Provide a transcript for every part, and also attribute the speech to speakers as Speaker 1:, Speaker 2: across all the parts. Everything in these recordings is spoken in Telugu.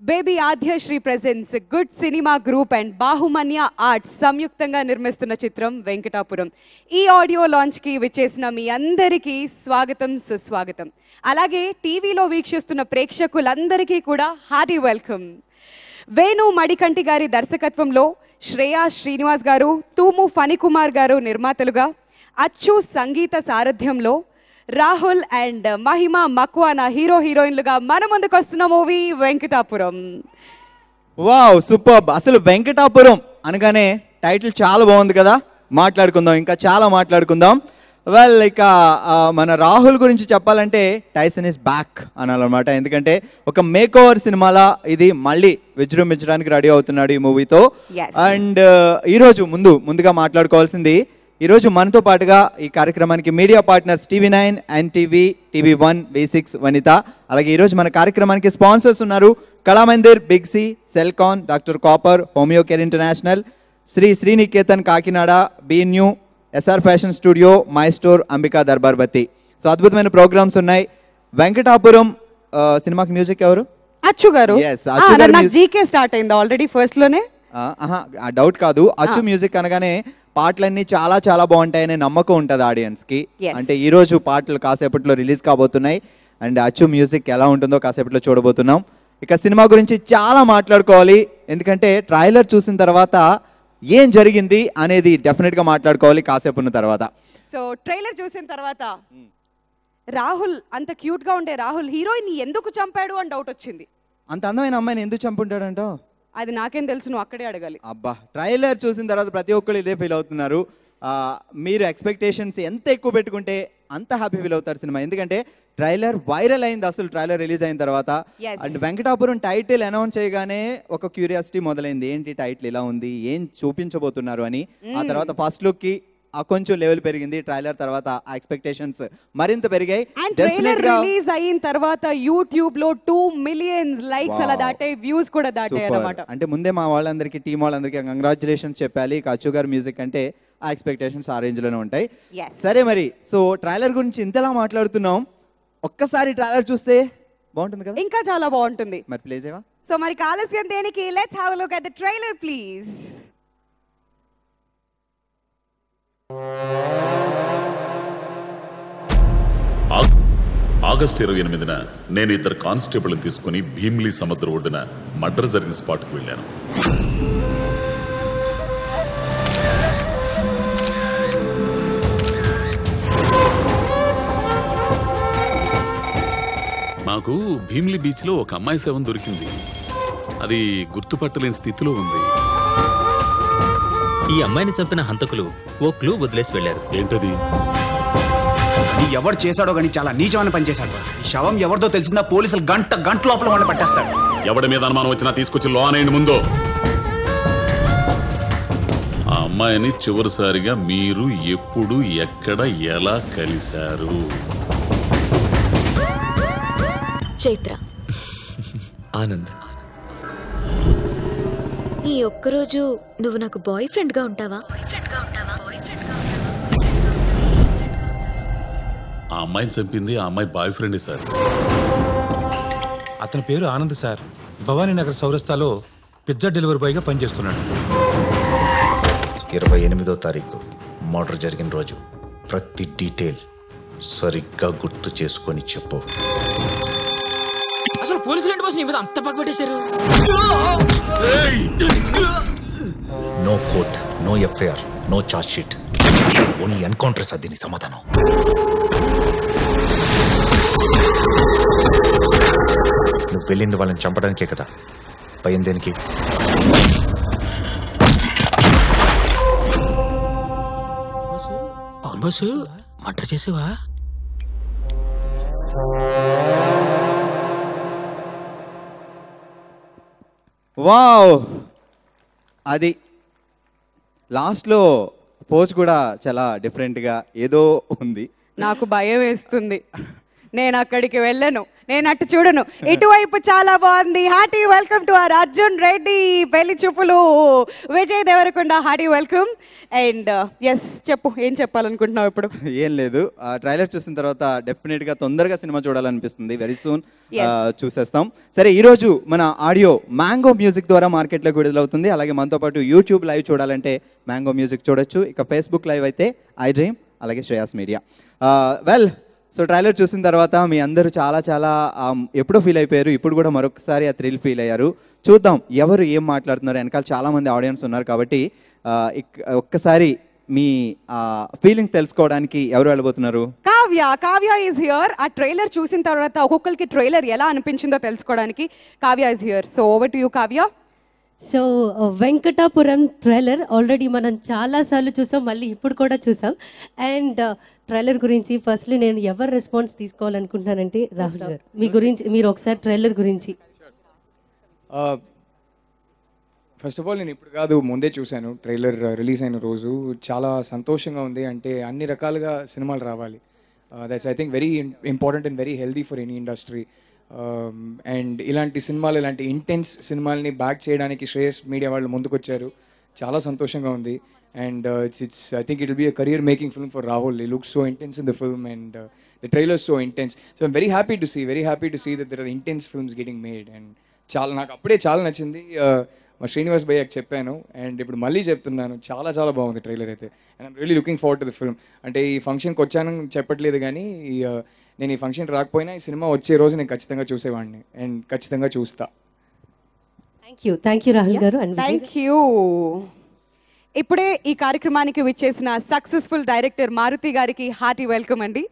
Speaker 1: Baby Aadyasri presents good cinema group and Bahumanya arts సంయుక్తంగా నిర్మిస్తున్న చిత్రం వెంకటాపురం. ఈ ఆడియో లాంచ్కి విచ్చేసిన మీ అందరికీ స్వాగతం, సుస్వాగతం. అలాగే టీవీలో వీక్షిస్తున్న ప్రేక్షకులందరికీ కూడా హార్టీ వెల్కమ్. వేణు మడికంటి గారి దర్శకత్వంలో శ్రేయా శ్రీనివాస్ గారు, తూము ఫణికుమార్ గారు నిర్మాతలుగా, అచ్చు సంగీత సారథ్యంలో రాహుల్ అండ్ మహిమ మక్వానా హీరో హీరోయిన్లుగా మన ముందుకు వస్తున్న మూవీ వెంకటాపురం.
Speaker 2: Wow, super. అసలు వెంకటాపురం అనగానే టైటిల్ చాలా బాగుంది కదా. మాట్లాడుకుందాం, ఇంకా చాలా మాట్లాడుకుందాం. వెల్, ఇక మన రాహుల్ గురించి చెప్పాలంటే టైసన్ ఇస్ బ్యాక్ అనాలన్నమాట. ఎందుకంటే ఒక మేక్ ఓవర్ సినిమాలా ఇది మళ్ళీ విజృంభించడానికి రెడీ అవుతున్నాడు ఈ మూవీతో. అండ్ ఈరోజు ముందుగా మాట్లాడుకోవాల్సింది, ఈరోజు మనతో పాటుగా ఈ కార్యక్రమానికి media partners TV9, NTV, TV1, V6, వనిత. అలాగే ఈరోజు మన కార్యక్రమానికి స్పాన్సర్స్ ఉన్నారు Kalamandir, big C, Celkon, doctor copper, homeo care international, Sriniketan Kakinada, BNU, SR fashion studio, my store, Ambika Darbar Batti. So అద్భుతమైన ప్రోగ్రామ్స్ ఉన్నాయి. వెంకటాపురం సినిమాకి మ్యూజిక్ ఎవరు?
Speaker 1: అచ్చు గారు. జీకే స్టార్ట్ అయింది ఆల్రెడీ ఫస్ట్ లోనే.
Speaker 2: డౌట్ కాదు, అచ్చు మ్యూజిక్ అనగానే పాటలన్నీ చాలా చాలా బాగుంటాయనే నమ్మకం ఉంటుంది ఆడియన్స్ కి. అంటే ఈ రోజు పాటలు కాసేపట్లో రిలీజ్ కాబోతున్నాయి అండ్ అచ్చు మ్యూజిక్ ఎలా ఉంటుందో కాసేపట్లో చూడబోతున్నాం. ఇక సినిమా గురించి చాలా మాట్లాడుకోవాలి, ఎందుకంటే ట్రైలర్ చూసిన తర్వాత ఏం జరిగింది అనేది డెఫినెట్ గా మాట్లాడుకోవాలి కాసేపు ఉన్న తర్వాత.
Speaker 1: సో ట్రైలర్ చూసిన తర్వాత రాహుల్ అంత క్యూట్ గా ఉండే రాహుల్ హీరోయిన్ ఎందుకు చంపాడు అని డౌట్ వచ్చింది.
Speaker 2: అంత అందమైన అమ్మాయిని ఎందుకు చంపుంటాడంట?
Speaker 1: అది నాకేం తెలుసు, నువ్వు అక్కడే అడగాలి.
Speaker 2: అబ్బా, ట్రైలర్ చూసిన తర్వాత ప్రతి ఒక్కరు ఇదే ఫీల్ అవుతున్నారు. మీరు ఎక్స్పెక్టేషన్స్ ఎంత ఎక్కువ పెట్టుకుంటే అంత హ్యాపీ ఫీల్ అవుతారు సినిమా. ఎందుకంటే ట్రైలర్ వైరల్ అయింది అసలు ట్రైలర్ రిలీజ్ అయిన తర్వాత. అండ్ వెంకటాపురం టైటిల్ అనౌన్స్ చేయగానే ఒక క్యూరియాసిటీ మొదలైంది, ఏంటి టైటిల్ ఇలా ఉంది, ఏం చూపించబోతున్నారు అని. ఆ తర్వాత ఫస్ట్ లుక్ కి కొంచెం లెవెల్ పెరిగింది, ట్రైలర్ తర్వాత ఆ ఎక్స్పెక్టేషన్స్ మరింత పెరిగాయి.
Speaker 1: ట్రైలర్ రిలీజ్ అయిన తర్వాత యూట్యూబ్ లో 2 మిలియన్ లైక్స్ అలా దాటే, వ్యూస్ కూడా దాటాయి అన్నమాట.
Speaker 2: అంటే ముందే మా వాళ్ళందరికీ, టీం వాళ్ళందరికీ కంగ్రాచులేషన్స్ చెప్పాలి. అచ్చు గారి మ్యూజిక్ అంటే ఆ ఎక్స్పెక్టేషన్స్ ఆ రేంజ్ లోనే ఉంటాయి. సరే మరి, సో ట్రైలర్ గురించి ఇంతలా మాట్లాడుతున్నాం, ఒక్కసారి ట్రైలర్ చూస్తే బాగుంటుంది కదా.
Speaker 1: ఇంకా చాలా బాగుంటుంది.
Speaker 2: మరి ప్లే చేయవా?
Speaker 1: సో మరి ఆలస్యం దేనికి, let's have a look at the trailer please.
Speaker 3: August 28న నేను 2 కానిస్టేబుల్ తీసుకుని భీమిలీ సముద్ర ఒడ్డున మర్డర్ జరిగిన స్పాట్కి వెళ్ళాను. మాకు భీమిలీ బీచ్ లో ఒక అమ్మాయి శవం దొరికింది. అది గుర్తుపట్టలేని స్థితిలో ఉంది.
Speaker 4: ఈ అమ్మాయిని చంపిన హంతకులు ఓ క్లూ వదిలేసి వెళ్లారు.
Speaker 3: ఏంటది?
Speaker 5: ఎవరు చేశాడో గానీ చాలా నీచమైన పని చేశాడు. ఈ శవం ఎవరిదో తెలిసిందా పోలీసులు గంట లోపల వాడిని పట్టేస్తాడు.
Speaker 3: ఎవడి మీద అనుమానం వచ్చినా తీసుకొచ్చి లో అనేయండి ముందు. ఆ అమ్మాయిని చివరిసారిగా మీరు ఎప్పుడు, ఎక్కడ, ఎలా కలిశారు?
Speaker 6: చైత్ర.
Speaker 4: ఆనంద్.
Speaker 6: ఈ ఒక్కరోజు నువ్వు నాకు బాయ్ ఫ్రెండ్ గా ఉంటావా?
Speaker 3: ఆ అమ్మాయిని చంపింది ఆ అమ్మాయి బాయ్ ఫ్రెండే సార్.
Speaker 7: అతని పేరు ఆనంద్ సార్. భవానీనగర్ చౌరస్తాలో పిజ్జా డెలివరీ బాయ్గా పనిచేస్తున్నాడు.
Speaker 8: 28వ తారీఖు మర్డర్ జరిగిన రోజు ప్రతి డీటెయిల్ సరిగ్గా గుర్తు చేసుకొని చెప్పు.
Speaker 4: అసలు పోలీసులు ఏంటి బాస్ నీ మీద అంత పగబట్టేశారు?
Speaker 8: No court, no FIR, no charge sheet, only encounter. Sir దీని సమాధానం. నువ్వు వెళ్ళింది వాళ్ళని చంపడానికే కదా, భయం దేనికి?
Speaker 4: అవును బాసు, మర్డర్ చేసేవా?
Speaker 2: వావ్, అది లాస్ట్లో పోజ్ కూడా చాలా డిఫరెంట్గా ఏదో ఉంది.
Speaker 1: నాకు భయం వేస్తుంది. నేను అక్కడికి వెళ్ళను, నేను అటు చూడను, ఇటువైపు చాలా బాగుంది. Hearty welcome to our Arjun Reddy Pelli Choopulu Vijay Deverakonda. Hearty welcome. And yes, చెప్పు, ఏం చెప్పాలనుకుంటున్నావు ఇప్పుడు?
Speaker 2: ఏం లేదు, ట్రైలర్ చూసిన తర్వాత డెఫినెట్గా తొందరగా సినిమా చూడాలనిపిస్తుంది. వెరీ సూన్ చూసేస్తాం. సరే, ఈరోజు మన ఆడియో మ్యాంగో మ్యూజిక్ ద్వారా మార్కెట్లోకి విడుదలవుతుంది. అలాగే మనతో పాటు యూట్యూబ్ లైవ్ చూడాలంటే మ్యాంగో మ్యూజిక్ చూడొచ్చు. ఇక ఫేస్బుక్ లైవ్ అయితే ఐ డ్రీమ్, అలాగే Shreyas media. Well, so trailer చూసిన తర్వాత మీ అందరూ చాలా చాలా ఎప్పుడో ఫీల్ అయిపోయారు. ఇప్పుడు కూడా మరొకసారి ఆ థ్రిల్ ఫీల్ అయ్యారు. చూద్దాం ఎవరు ఏం మాట్లాడుతున్నారు. వెనకాల చాలామంది ఆడియన్స్ ఉన్నారు కాబట్టి ఒక్కసారి మీ ఫీలింగ్ తెలుసుకోవడానికి ఎవరు వెళ్ళబోతున్నారు?
Speaker 1: Kavya is here. ఆ ట్రైలర్ చూసిన తర్వాత ఒక్కొక్కరికి ట్రైలర్ ఎలా అనిపించిందో తెలుసుకోవడానికి Kavya is here. So over to you Kavya.
Speaker 9: So Venkatapuram trailer already మనం చాలాసార్లు చూసాం, మళ్ళీ ఇప్పుడు కూడా చూసాం. అండ్ ట్రైలర్ గురించి ఫస్ట్లీ నేను ఎవరు రెస్పాన్స్ తీసుకోవాలనుకుంటున్నానంటే రాహుల్ గారు, మీ గురించి మీరు ఒకసారి ట్రైలర్ గురించి.
Speaker 10: ఫస్ట్ ఆఫ్ ఆల్ నేను ఇప్పుడు కాదు, ముందే చూశాను. ట్రైలర్ రిలీజ్ అయిన రోజు చాలా సంతోషంగా ఉంది. అంటే అన్ని రకాలుగా సినిమాలు రావాలి. That's I think very important and very healthy for any industry. And ఇలాంటి సినిమాలు, ఇలాంటి ఇంటెన్స్ సినిమాల్ని బ్యాక్ చేయడానికి శ్రేయస్ మీడియా వాళ్ళు ముందుకొచ్చారు. చాలా సంతోషంగా ఉంది. And I think it will be a career-making film for Rahul. He looks so intense in the film, and the trailer is so intense. So I'm very happy to see that there are intense films getting made. And నాకు అప్పుడే చాలా నచ్చింది. మా శ్రీనివాస్ భయ్యకి చెప్పాను, అండ్ ఇప్పుడు మళ్ళీ చెప్తున్నాను, చాలా చాలా బాగుంది ట్రైలర్ అయితే. And I'm really looking forward to the film. అంటే ఈ ఫంక్షన్కి వచ్చానని చెప్పట్లేదు, కానీ నేను ఈ ఫంక్షన్ రాకపోయినా ఈ సినిమా వచ్చే రోజు నేను ఖచ్చితంగా చూసేవాడిని, అండ్ ఖచ్చితంగా చూస్తా.
Speaker 9: థ్యాంక్ యూ రాహుల్ గారు. And
Speaker 1: thank you. ఇప్పుడే ఈ కార్యక్రమానికి విచ్చేసిన సక్సెస్ఫుల్ డైరెక్టర్ మారుతి గారికి హార్టీ వెల్కమ్ అండి.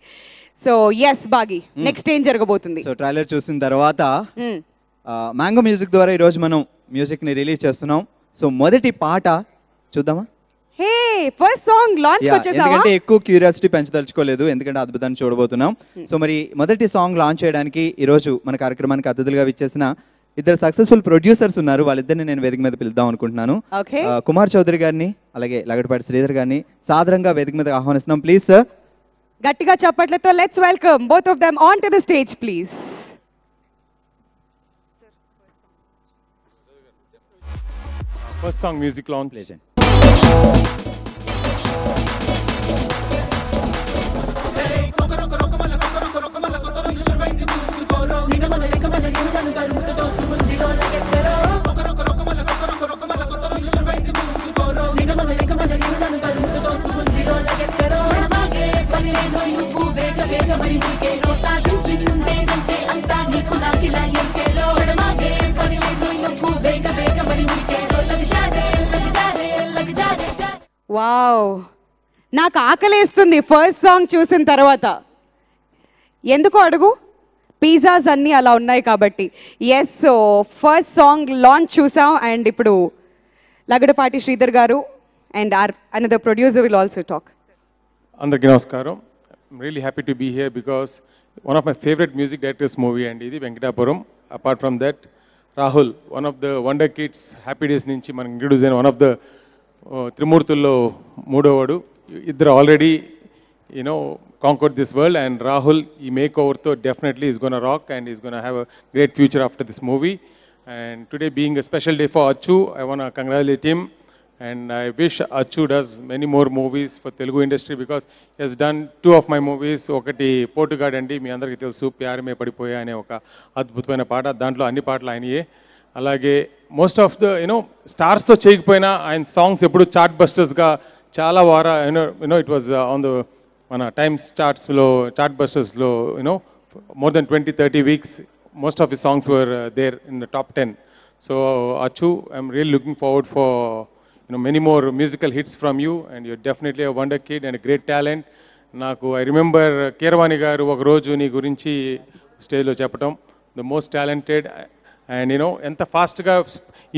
Speaker 1: సో ఎస్ బాగి, నెక్స్ట్ ఏం జరగబోతుంది?
Speaker 2: సో ట్రైలర్ చూసిన తర్వాత మ్యాంగో మ్యూజిక్ ద్వారా ఈరోజు మనం మ్యూజిక్ని రిలీజ్ చేస్తున్నాం. సో మొదటి పాట చూద్దామా?
Speaker 1: హే, ఫస్ట్ సాంగ్ లాంచ్ వచ్చేసావా?
Speaker 2: ఎందుకంటే ఎక్కువ క్యూరియాసిటీ పెంచదలుచుకోలేదు, ఎందుకంటే అద్భుతాన్ని చూడబోతున్నాం. సో మరి మొదటి సాంగ్ లాంచ్ చేయడానికి ఈరోజు మన కార్యక్రమానికి అతిథులుగా విచ్చేసిన ఇద్దరు సక్సెస్ఫుల్ ప్రొడ్యూసర్స్ ఉన్నారు. వాళ్ళిద్దరిని నేను వేదిక మీద పిలుద్దాం అనుకుంటున్నాను. కుమార్ చౌదరి గారిని, అలాగే లగడపాటి శ్రీధర్ గారిని సాదరంగా వేదిక మీద ఆహ్వానిస్తున్నాం. ప్లీజ్ సార్,
Speaker 1: గట్టిగా చప్పట్లతో let's welcome both of them on to the stage please.
Speaker 11: First song music launch please.
Speaker 1: Wow, నాకు ఆకలేస్తుంది ఫస్ట్ సాంగ్ చూసిన తర్వాత. ఎందుకో అడుగు, పిజ్జాస్ అన్నీ అలా ఉన్నాయి కాబట్టి. Yes, so first song launch చూసాం. అండ్ ఇప్పుడు Lagadapati Sridhar garu and another producer will also talk.
Speaker 11: అందరికీ నమస్కారం. I'm really happy to be here because one of my favourite music directors movie and ఇది Venkatapuram. Apart from that Rahul, one of the wonder kids, happy days నుంచి మనకి ఇంట్రడ్యూస్ అయిన వన్ ఆఫ్ ద త్రిమూర్తుల్లో మూడోవాడు. ఇద్దరు already conquered this world, and Rahul, he makeover to definitely is going to rock and he's going to have a great future after this movie. And today being a special day for Achu, I want to congratulate him, and I wish Achu does many more movies for Telugu industry because he has done 2 of my movies. ఒకటి పోటుగాడ్ అండి, మీ అందరికీ తెలుసు, ప్యారమే పడిపోయా అనే ఒక అద్భుతమైన పాట, దాంట్లో అన్ని పాటలు ఆయనయే. అలాగే మోస్ట్ ఆఫ్ ద స్టార్స్తో చేయకపోయినా ఆయన సాంగ్స్ ఎప్పుడు చార్ట్ బస్టర్స్గా చాలా వారా ఇట్ వాజ్ ఆన్ ద మన టైమ్స్ చార్ట్ బస్టర్స్లో more than 20-30 weeks most of his songs were there in the top 10. So Achu, I'm really looking forward for many more musical hits from you, and you're definitely a wonder kid and a great talent. నాకు I remember కీరవాణి గారు ఒక రోజు నీ గురించి స్టేజ్లో చెప్పటం, the most talented, and ఎంత ఫాస్ట్గా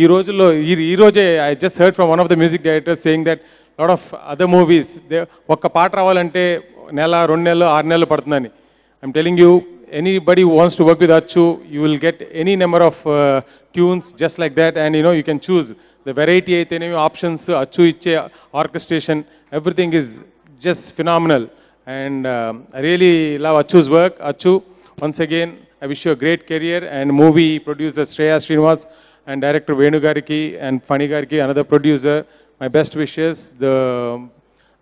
Speaker 11: ఈ రోజుల్లో ఈ రోజే I just heard from one of the music directors saying that lot of other movies ఒక్క పాట రావాలంటే నెల 2 నెలలు 6 నెలలు పడుతుందని. I'm telling you, anybody who wants to work with Achu, you will get any number of tunes just like that, and you can choose the variety అయితేనేమి options, Achu ఇచ్చే orchestration, everything is just phenomenal. And I really love Achu's work. Achu, once again, I wish you a great career. And movie producer Shreya Srinivas and director Venu Gariki and Fani Gariki, another producer. My best wishes. The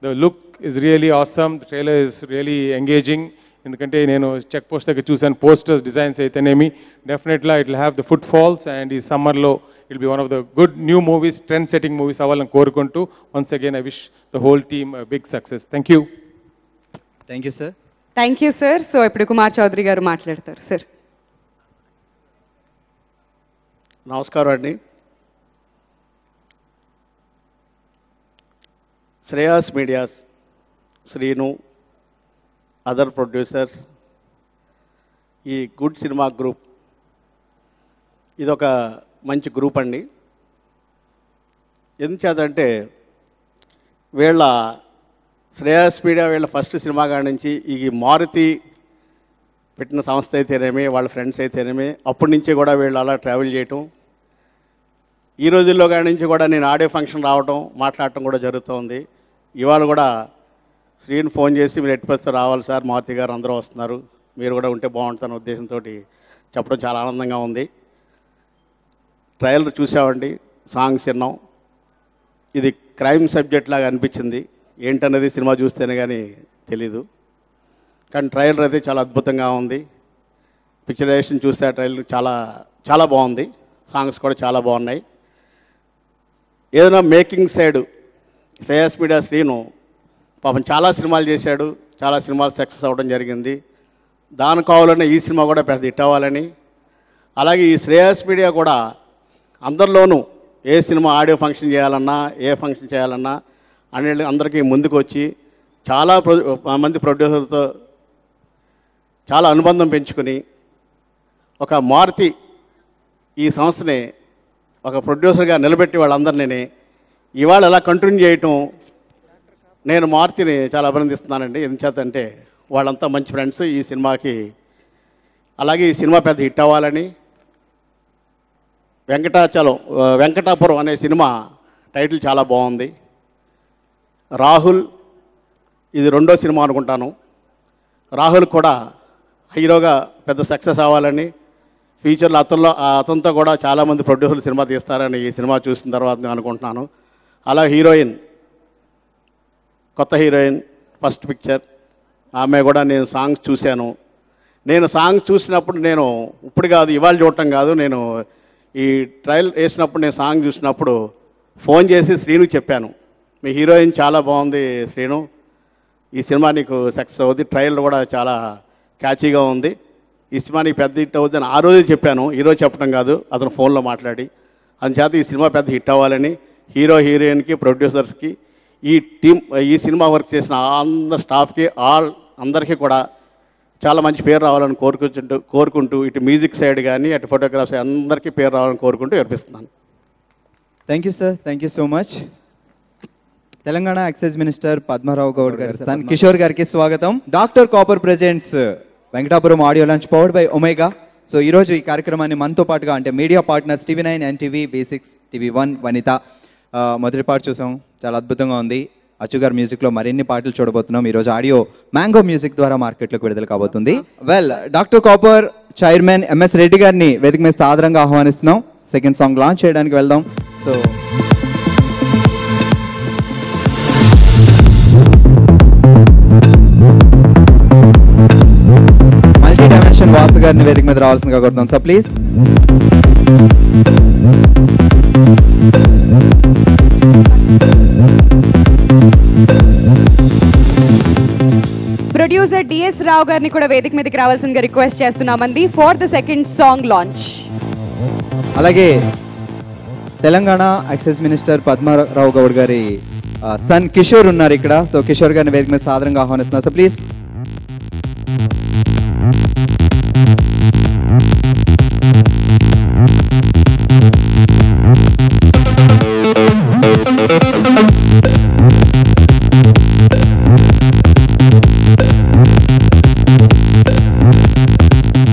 Speaker 11: look is really awesome. The trailer is really engaging. ఎందుకంటే నేను చెక్ పోస్ట్ దగ్గర చూసాను పోస్టర్స్ డిజైన్స్ అయితేనేమి డెఫినెట్గా it will have the footfalls and ఈ సమ్మర్లో it be one of the good new movies trend setting movies అవ్వాలని కోరుకుంటూ once again I wish the whole team big success. Thank you.
Speaker 2: Thank you sir.
Speaker 1: Thank you sir. So ఇప్పుడు కుమార్ చౌదరి గారు మాట్లాడతారు సార్.
Speaker 12: నమస్కారం అండి. Shreyas medias, Srinu, other producers, ఈ గుడ్ సినిమా గ్రూప్ ఇదొక మంచి గ్రూప్ అండి. ఎందుచేతంటే వీళ్ళ శ్రేయాస్ మీడియా వీళ్ళ ఫస్ట్ సినిమా కాడి నుంచి ఈ మారుతి పెట్టిన సంస్థ అయితేనేమి వాళ్ళ ఫ్రెండ్స్ అయితేనేమి అప్పటి నుంచి కూడా వీళ్ళు అలా ట్రావెల్ చేయటం, ఈ రోజుల్లో కాడి నుంచి కూడా నేను ఆడియో ఫంక్షన్ రావటం మాట్లాడటం కూడా జరుగుతుంది. ఇవాళ కూడా శ్రీని ఫోన్ చేసి మీరు ఎట్టి పరిస్థితి రావాలి సార్, మారుతి గారు అందరూ వస్తున్నారు, మీరు కూడా ఉంటే బాగుంటుందన్న ఉద్దేశంతో చెప్పడం చాలా ఆనందంగా ఉంది. ట్రయల్ చూసామండి, సాంగ్స్ విన్నాం. ఇది క్రైమ్ సబ్జెక్ట్ లాగా అనిపించింది, ఏంటన్నది సినిమా చూస్తేనే కానీ తెలీదు. కానీ ట్రయల్ అయితే చాలా అద్భుతంగా ఉంది. పిక్చరైజేషన్ చూస్తే ట్రయల్ చాలా చాలా బాగుంది, సాంగ్స్ కూడా చాలా బాగున్నాయి. ఏదైనా making side Shreyas media Srinu పాపం చాలా సినిమాలు చేశాడు, చాలా సినిమాలు సక్సెస్ అవ్వడం జరిగింది. దాని కావాలనే ఈ సినిమా కూడా పెద్ద హిట్ అవ్వాలని, అలాగే ఈ శ్రేయాస్ మీడియా కూడా అందరిలోనూ ఏ సినిమా ఆడియో ఫంక్షన్ చేయాలన్నా ఏ ఫంక్షన్ చేయాలన్నా అందరికీ ముందుకు వచ్చి చాలా మంది ప్రొడ్యూసర్తో చాలా అనుబంధం పెంచుకుని ఒక మారుతి ఈ సంస్థని ఒక ప్రొడ్యూసర్గా నిలబెట్టి వాళ్ళందరినీ ఇవాళ ఎలా కంటిన్యూ చేయటం నేను మారుతిని చాలా అభినందిస్తున్నానండి. ఎందుచేతంటే వాళ్ళంతా మంచి ఫ్రెండ్స్ ఈ సినిమాకి. అలాగే ఈ సినిమా పెద్ద హిట్ అవ్వాలని, వెంకటాపురం అనే సినిమా టైటిల్ చాలా బాగుంది. రాహుల్ ఇది రెండో సినిమా అనుకుంటాను. రాహుల్ కూడా హీరోగా పెద్ద సక్సెస్ అవ్వాలని, ఫ్యూచర్లో అతనితో కూడా చాలామంది ప్రొడ్యూసర్లు సినిమా తీస్తారని ఈ సినిమా చూసిన తర్వాత నేను అనుకుంటున్నాను. అలా హీరోయిన్, కొత్త హీరోయిన్ ఫస్ట్ పిక్చర్, ఆమె కూడా నేను సాంగ్స్ చూశాను. నేను సాంగ్స్ చూసినప్పుడు నేను ఇప్పుడు కాదు ఇవాళ చూడటం కాదు, నేను ఈ ట్రయల్ వేసినప్పుడు నేను సాంగ్ చూసినప్పుడు ఫోన్ చేసి శ్రీను చెప్పాను, మీ హీరోయిన్ చాలా బాగుంది శ్రీను, ఈ సినిమా నీకు సక్సెస్ అవుద్ది, ట్రయల్ కూడా చాలా క్యాచీగా ఉంది, ఈ సినిమా నీకు పెద్ద హిట్ అవుద్ది అని ఆ రోజే చెప్పాను, ఈరోజు చెప్పడం కాదు అతను ఫోన్లో మాట్లాడి. అందుచేత ఈ సినిమా పెద్ద హిట్ అవ్వాలని హీరో హీరోయిన్కి ప్రొడ్యూసర్స్కి ఈ టీం ఈ సినిమా వర్క్ చేసిన అందరు స్టాఫ్కి అందరికీ కూడా చాలా మంచి పేరు రావాలని కోరుకుంటూ ఇటు మ్యూజిక్ సైడ్ కానీ అటు ఫోటోగ్రాఫ్ సైడ్ అందరికీ పేరు రావాలని కోరుకుంటూ వినిపిస్తున్నాను.
Speaker 2: Thank you sir. Thank you so much. Telangana excise minister Padmarao Goud గారి సన్ కిషోర్ గారికి స్వాగతం. Doctor copper presents Venkatapuram audio launch powered by Omega. So ఈరోజు ఈ కార్యక్రమాన్ని మనతో పాటుగా అంటే media partners TV9, NTV, B6, TV1, వనిత మొదటి పాట చూసాం, చాలా అద్భుతంగా ఉంది. అచ్చు గారి మ్యూజిక్లో మరిన్ని పాటలు చూడబోతున్నాం. ఈరోజు ఆడియో మ్యాంగో మ్యూజిక్ ద్వారా మార్కెట్లోకి విడుదల కాబోతుంది. Well, doctor copper chairman MS Reddy గారిని వేదిక మీద సాదరంగా ఆహ్వానిస్తున్నాం. సెకండ్ సాంగ్ లాంచ్ చేయడానికి వెళ్దాం. సో మల్టీ డైమెన్షన్ వాసు గారిని వేదిక మీద రావాల్సిందిగా కోరుతున్నాం సార్ ప్లీజ్.
Speaker 1: ప్రొడ్యూసర్ DS రావు గారిని కూడా వేదిక మీదకి రావాల్సిందిగా రిక్వెస్ట్ చేస్తున్నామండి for the second song launch.
Speaker 2: అలాగే తెలంగాణ ఎక్సైజ్ మినిస్టర్ పద్మారావు గౌడ్ గారి సన్ కిషోర్ ఉన్నారు ఇక్కడ. సో కిషోర్ గారిని వేదిక మీద సాదరంగా ఆహ్వానిస్తున్నారు సార్ ప్లీజ్.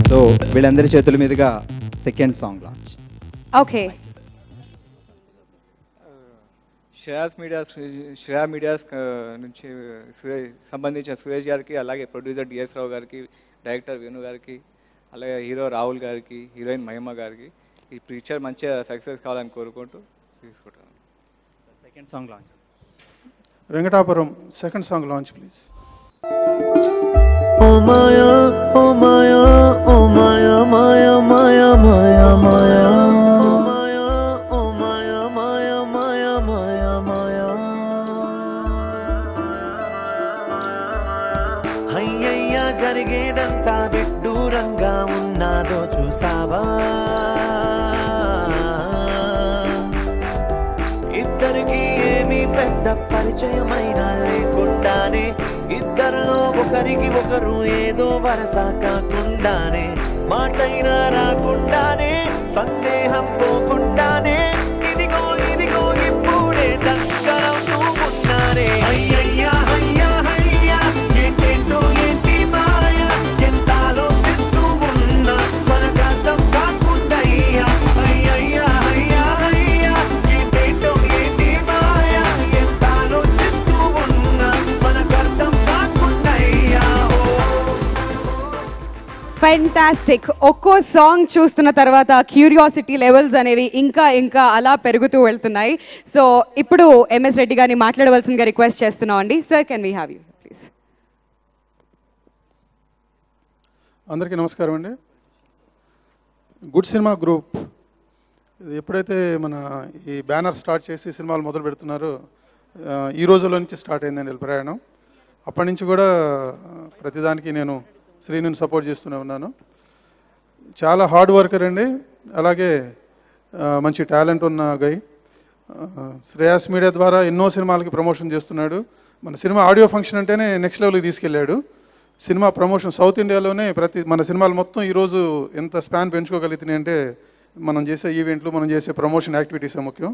Speaker 2: సో వీళ్ళందరి చేతుల మీదుగా second song launch.
Speaker 1: Okay.
Speaker 10: Shreya medias నుంచి సంబంధించిన సురేష్ గారికి, అలాగే ప్రొడ్యూసర్ డిఎస్ రావు గారికి, డైరెక్టర్ వేణు గారికి, అలాగే హీరో రాహుల్ గారికి, హీరోయిన్ మహిమ గారికి ఈ పిక్చర్ మంచిగా సక్సెస్ కావాలని కోరుకుంటూ తీసుకుంటాను.
Speaker 2: Second song launch
Speaker 13: Venkatapuram second song launch please.
Speaker 14: ఓ మాయా ఓ మాయా ఓ మాయా మాయా మాయా మాయా మాయా మాయా ఓ మాయా మాయా మాయా మాయా మాయా అయ్యయ్యా జరిగేదంతా విడ్డూరంగా ఉన్నాదో చూసావా, ఇద్దరికి ఏమీ పెద్ద పరిచయమైనా లేకుండానే ఇద్దరిలో ఒకరికి ఒకరు ఏదో వరస కాకుండానే మాటైనా రాకుండానే సందేహం పోకుండానే ఇదిగో ఇదిగో ఇప్పుడే దగ్గరవుతూ ఉన్నానే. అయ్యయ్యా అయ్యా అయ్యా ఏంటేంటో ఏంటి మాయ, ఎంత ఆలోచిస్తూ ఉన్నా మనకు అర్థం కాకుండయ్యా. అయ్యయ్యా అయ్యా అయ్యా ఏంటేంటో ఏంటి మాయ, ఎంత ఆలోచిస్తూ ఉన్నా మనకు అర్థం కాకుండయ్యా.
Speaker 1: ఫెంటాస్టిక్. ఒక్కో సాంగ్ చూస్తున్న తర్వాత క్యూరియాసిటీ లెవెల్స్ అనేవి ఇంకా ఇంకా అలా పెరుగుతూ వెళ్తున్నాయి. సో ఇప్పుడు ఎంఎస్ రెడ్డి గారిని మాట్లాడవలసిందిగా రిక్వెస్ట్ చేస్తున్నాం అండి. Sir, can we have you please?
Speaker 13: అందరికీ నమస్కారం అండి. గుడ్ సినిమా గ్రూప్ ఇది ఎప్పుడైతే మన ఈ బ్యానర్ స్టార్ట్ చేసి సినిమాలు మొదలు పెడుతున్నారో ఈ రోజుల నుంచి స్టార్ట్ అయిందండి వీళ్ళ ప్రయాణం. అప్పటి నుంచి కూడా ప్రతిదానికి నేను శ్రీను సపోర్ట్ చేస్తూనే ఉన్నాను. చాలా హార్డ్ వర్కర్ అండి, అలాగే మంచి టాలెంట్ ఉన్న గై. శ్రేయాస్ మీడియా ద్వారా ఎన్నో సినిమాలకి ప్రమోషన్ చేస్తున్నాడు. మన సినిమా ఆడియో ఫంక్షన్ అంటేనే నెక్స్ట్ లెవెల్కి తీసుకెళ్ళాడు. సినిమా ప్రమోషన్ సౌత్ ఇండియాలోనే మన సినిమాలు మొత్తం ఈరోజు ఎంత స్పాన్ పెంచుకోగలుగుతున్నాయి అంటే మనం చేసే ఈవెంట్లు, మనం చేసే ప్రమోషన్ యాక్టివిటీసే ముఖ్యం.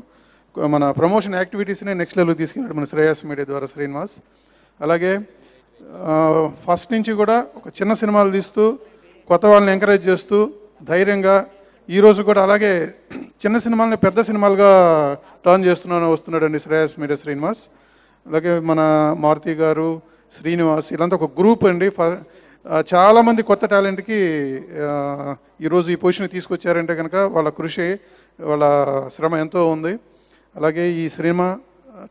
Speaker 13: మన ప్రమోషన్ యాక్టివిటీస్నే నెక్స్ట్ లెవెల్కి తీసుకెళ్ళాడు మన శ్రేయాస్ మీడియా ద్వారా శ్రీనివాస్. అలాగే ఫస్ట్ నుంచి కూడా ఒక చిన్న సినిమాలు తీస్తూ కొత్త వాళ్ళని ఎంకరేజ్ చేస్తూ ధైర్యంగా ఈరోజు కూడా అలాగే చిన్న సినిమాలని పెద్ద సినిమాలుగా టర్న్ వస్తున్నాడండి శ్రేయాస్ మీడియా శ్రీనివాస్. అలాగే మన మారుతి గారు, శ్రీనివాస్, ఇలాంటి ఒక గ్రూప్ అండి. చాలామంది కొత్త టాలెంట్కి ఈరోజు ఈ పొజిషన్కి తీసుకొచ్చారంటే కనుక వాళ్ళ కృషి, వాళ్ళ శ్రమ ఎంతో ఉంది. అలాగే ఈ సినిమా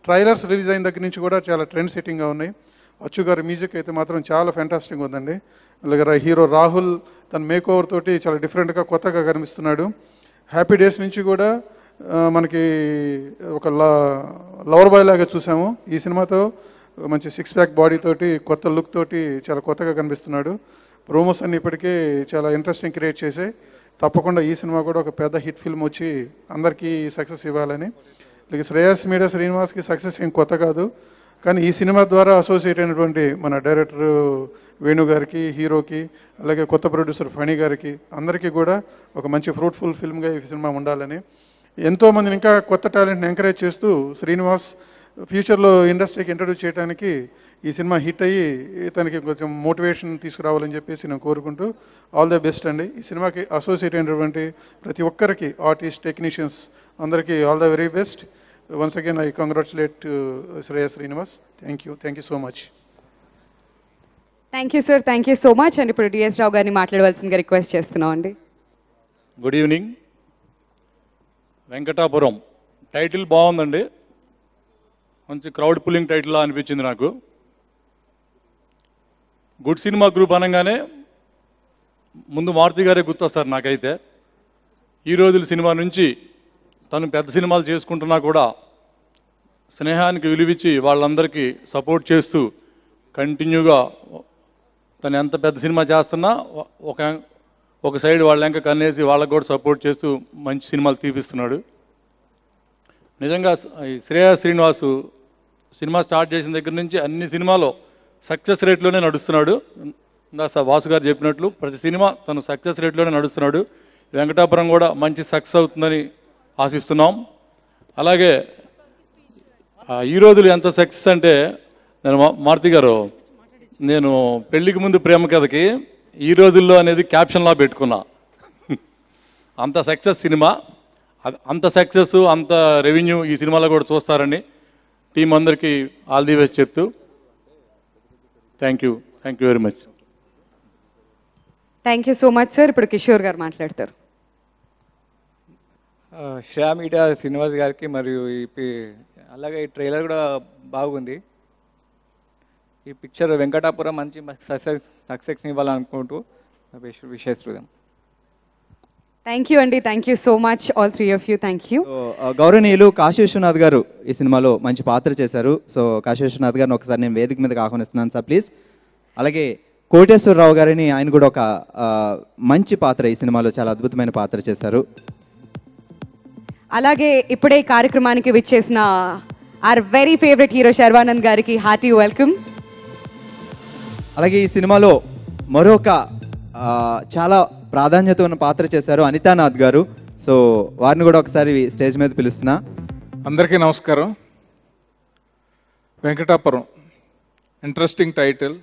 Speaker 13: ట్రైలర్స్ రిలీజ్ అయిన దగ్గర నుంచి కూడా చాలా ట్రెండ్ సెట్టింగ్గా ఉన్నాయి. అచ్చు గారి మ్యూజిక్ అయితే మాత్రం చాలా ఫ్యాంటాస్టిక్గా ఉందండి. అలాగే హీరో రాహుల్ తన మేక్ ఓవర్ తోటి చాలా డిఫరెంట్గా కొత్తగా కనిపిస్తున్నాడు. హ్యాపీ డేస్ నుంచి కూడా మనకి ఒక లవర్ బాయ్ లాగా చూసాము. ఈ సినిమాతో మంచి 6 ప్యాక్ బాడీ తోటి కొత్త లుక్ తోటి చాలా కొత్తగా కనిపిస్తున్నాడు. ప్రోమోస్ అన్ని ఇప్పటికే చాలా ఇంట్రెస్టింగ్ క్రియేట్ చేసే తప్పకుండా ఈ సినిమా కూడా ఒక పెద్ద హిట్ ఫిల్మ్ వచ్చి అందరికీ సక్సెస్ ఇవ్వాలని. అలాగే శ్రేయాస్ మీడియా శ్రీనివాస్కి సక్సెస్ ఏం కొత్త కాదు, కానీ ఈ సినిమా ద్వారా అసోసియేట్ అయినటువంటి మన డైరెక్టర్ వేణు గారికి, హీరోకి, అలాగే కొత్త ప్రొడ్యూసర్ ఫణి గారికి అందరికీ కూడా ఒక మంచి ఫ్రూట్ఫుల్ ఫిల్మ్గా ఈ సినిమా ఉండాలని, ఎంతోమందిని ఇంకా కొత్త టాలెంట్ని ఎంకరేజ్ చేస్తూ శ్రీనివాస్ ఫ్యూచర్లో ఇండస్ట్రీకి ఇంట్రడ్యూస్ చేయడానికి ఈ సినిమా హిట్ అయ్యి తనకి కొంచెం మోటివేషన్ తీసుకురావాలని చెప్పేసి నేను కోరుకుంటూ ఆల్ ద బెస్ట్ అండి. ఈ సినిమాకి అసోసియేట్ అయినటువంటి ప్రతి ఒక్కరికి, ఆర్టిస్ట్, టెక్నీషియన్స్ అందరికీ all the very best. Once again, I congratulate Shreyas Srinivas. Thank you so much.
Speaker 1: Thank you sir, thank you so much. And ఇప్పుడు డిఎస్ రావు గారిని మాట్లాడవలసిందిగా రిక్వెస్ట్ చేస్తున్నాం అండి.
Speaker 15: Good evening. వెంకటాపురం టైటిల్ బాగుందండి, మంచి క్రౌడ్ పుల్లింగ్ టైటిల్లా అనిపించింది నాకు. గుడ్ సినిమా గ్రూప్ అనగానే ముందు మారుతి గారే గుర్తొస్తారు నాకైతే. ఈ రోజుల సినిమా నుంచి తను పెద్ద సినిమాలు చేసుకుంటున్నా కూడా స్నేహానికి విలువిచ్చి వాళ్ళందరికీ సపోర్ట్ చేస్తూ కంటిన్యూగా తను ఎంత పెద్ద సినిమా చేస్తున్నా ఒక సైడ్ వాళ్ళ వెంక కన్నేసి వాళ్ళకు కూడా సపోర్ట్ చేస్తూ మంచి సినిమాలు తీపిస్తున్నాడు. నిజంగా శ్రేయాస్ శ్రీనివాసు సినిమా స్టార్ట్ చేసిన దగ్గర నుంచి అన్ని సినిమాలో సక్సెస్ రేట్లోనే నడుస్తున్నాడు. వాసు గారు చెప్పినట్లు ప్రతి సినిమా తను సక్సెస్ రేట్లోనే నడుస్తున్నాడు. వెంకటాపురం కూడా మంచి సక్సెస్ అవుతుందని ఆశిస్తున్నాం. అలాగే ఈ రోజులు ఎంత సక్సెస్ అంటే నేను మారుతి గారు, నేను పెళ్ళికి ముందు ప్రేమ కథకి ఈ రోజుల్లో అనేది క్యాప్షన్లా పెట్టుకున్నా. అంత సక్సెస్ సినిమా, అంత సక్సెస్, అంత రెవెన్యూ ఈ సినిమాలో కూడా చూస్తారని టీం అందరికీ ఆల్ ది బెస్ట్ చెప్తూ thank you very much.
Speaker 1: Thank you so much sir. ఇప్పుడు కిషోర్ గారు మాట్లాడతారు.
Speaker 16: శ్యా మీడియా శ్రీనివాస్ గారికి మరియు అలాగే ఈ ట్రైలర్ కూడా బాగుంది. ఈ పిక్చర్ వెంకటాపురం మంచి సక్సెస్ ఇవ్వాలనుకుంటూ విశేషం.
Speaker 1: థ్యాంక్ యూ అండి. Thank you so much all three of you. Thank you.
Speaker 2: గౌరవనీయులు కాశీ విశ్వనాథ్ గారు ఈ సినిమాలో మంచి పాత్ర చేశారు. సో కాశీ విశ్వనాథ్ గారిని ఒకసారి నేను వేదిక మీదకి ఆహ్వానిస్తున్నాను సార్ ప్లీజ్. అలాగే కోటేశ్వరరావు గారిని, ఆయన కూడా ఒక మంచి పాత్ర ఈ సినిమాలో చాలా అద్భుతమైన పాత్ర చేశారు.
Speaker 1: అలాగే ఇప్పుడే ఈ కార్యక్రమానికి విచ్చేసిన our very favourite hero Sharwanand గారికి హార్టీ వెల్కమ్.
Speaker 2: అలాగే ఈ సినిమాలో మరొక చాలా ప్రాధాన్యత ఉన్న పాత్ర చేశారు అనితానాథ్ గారు. సో వారిని కూడా ఒకసారి స్టేజ్ మీద పిలుస్తున్నా.
Speaker 17: అందరికీ నమస్కారం. Venkatapuram interesting title.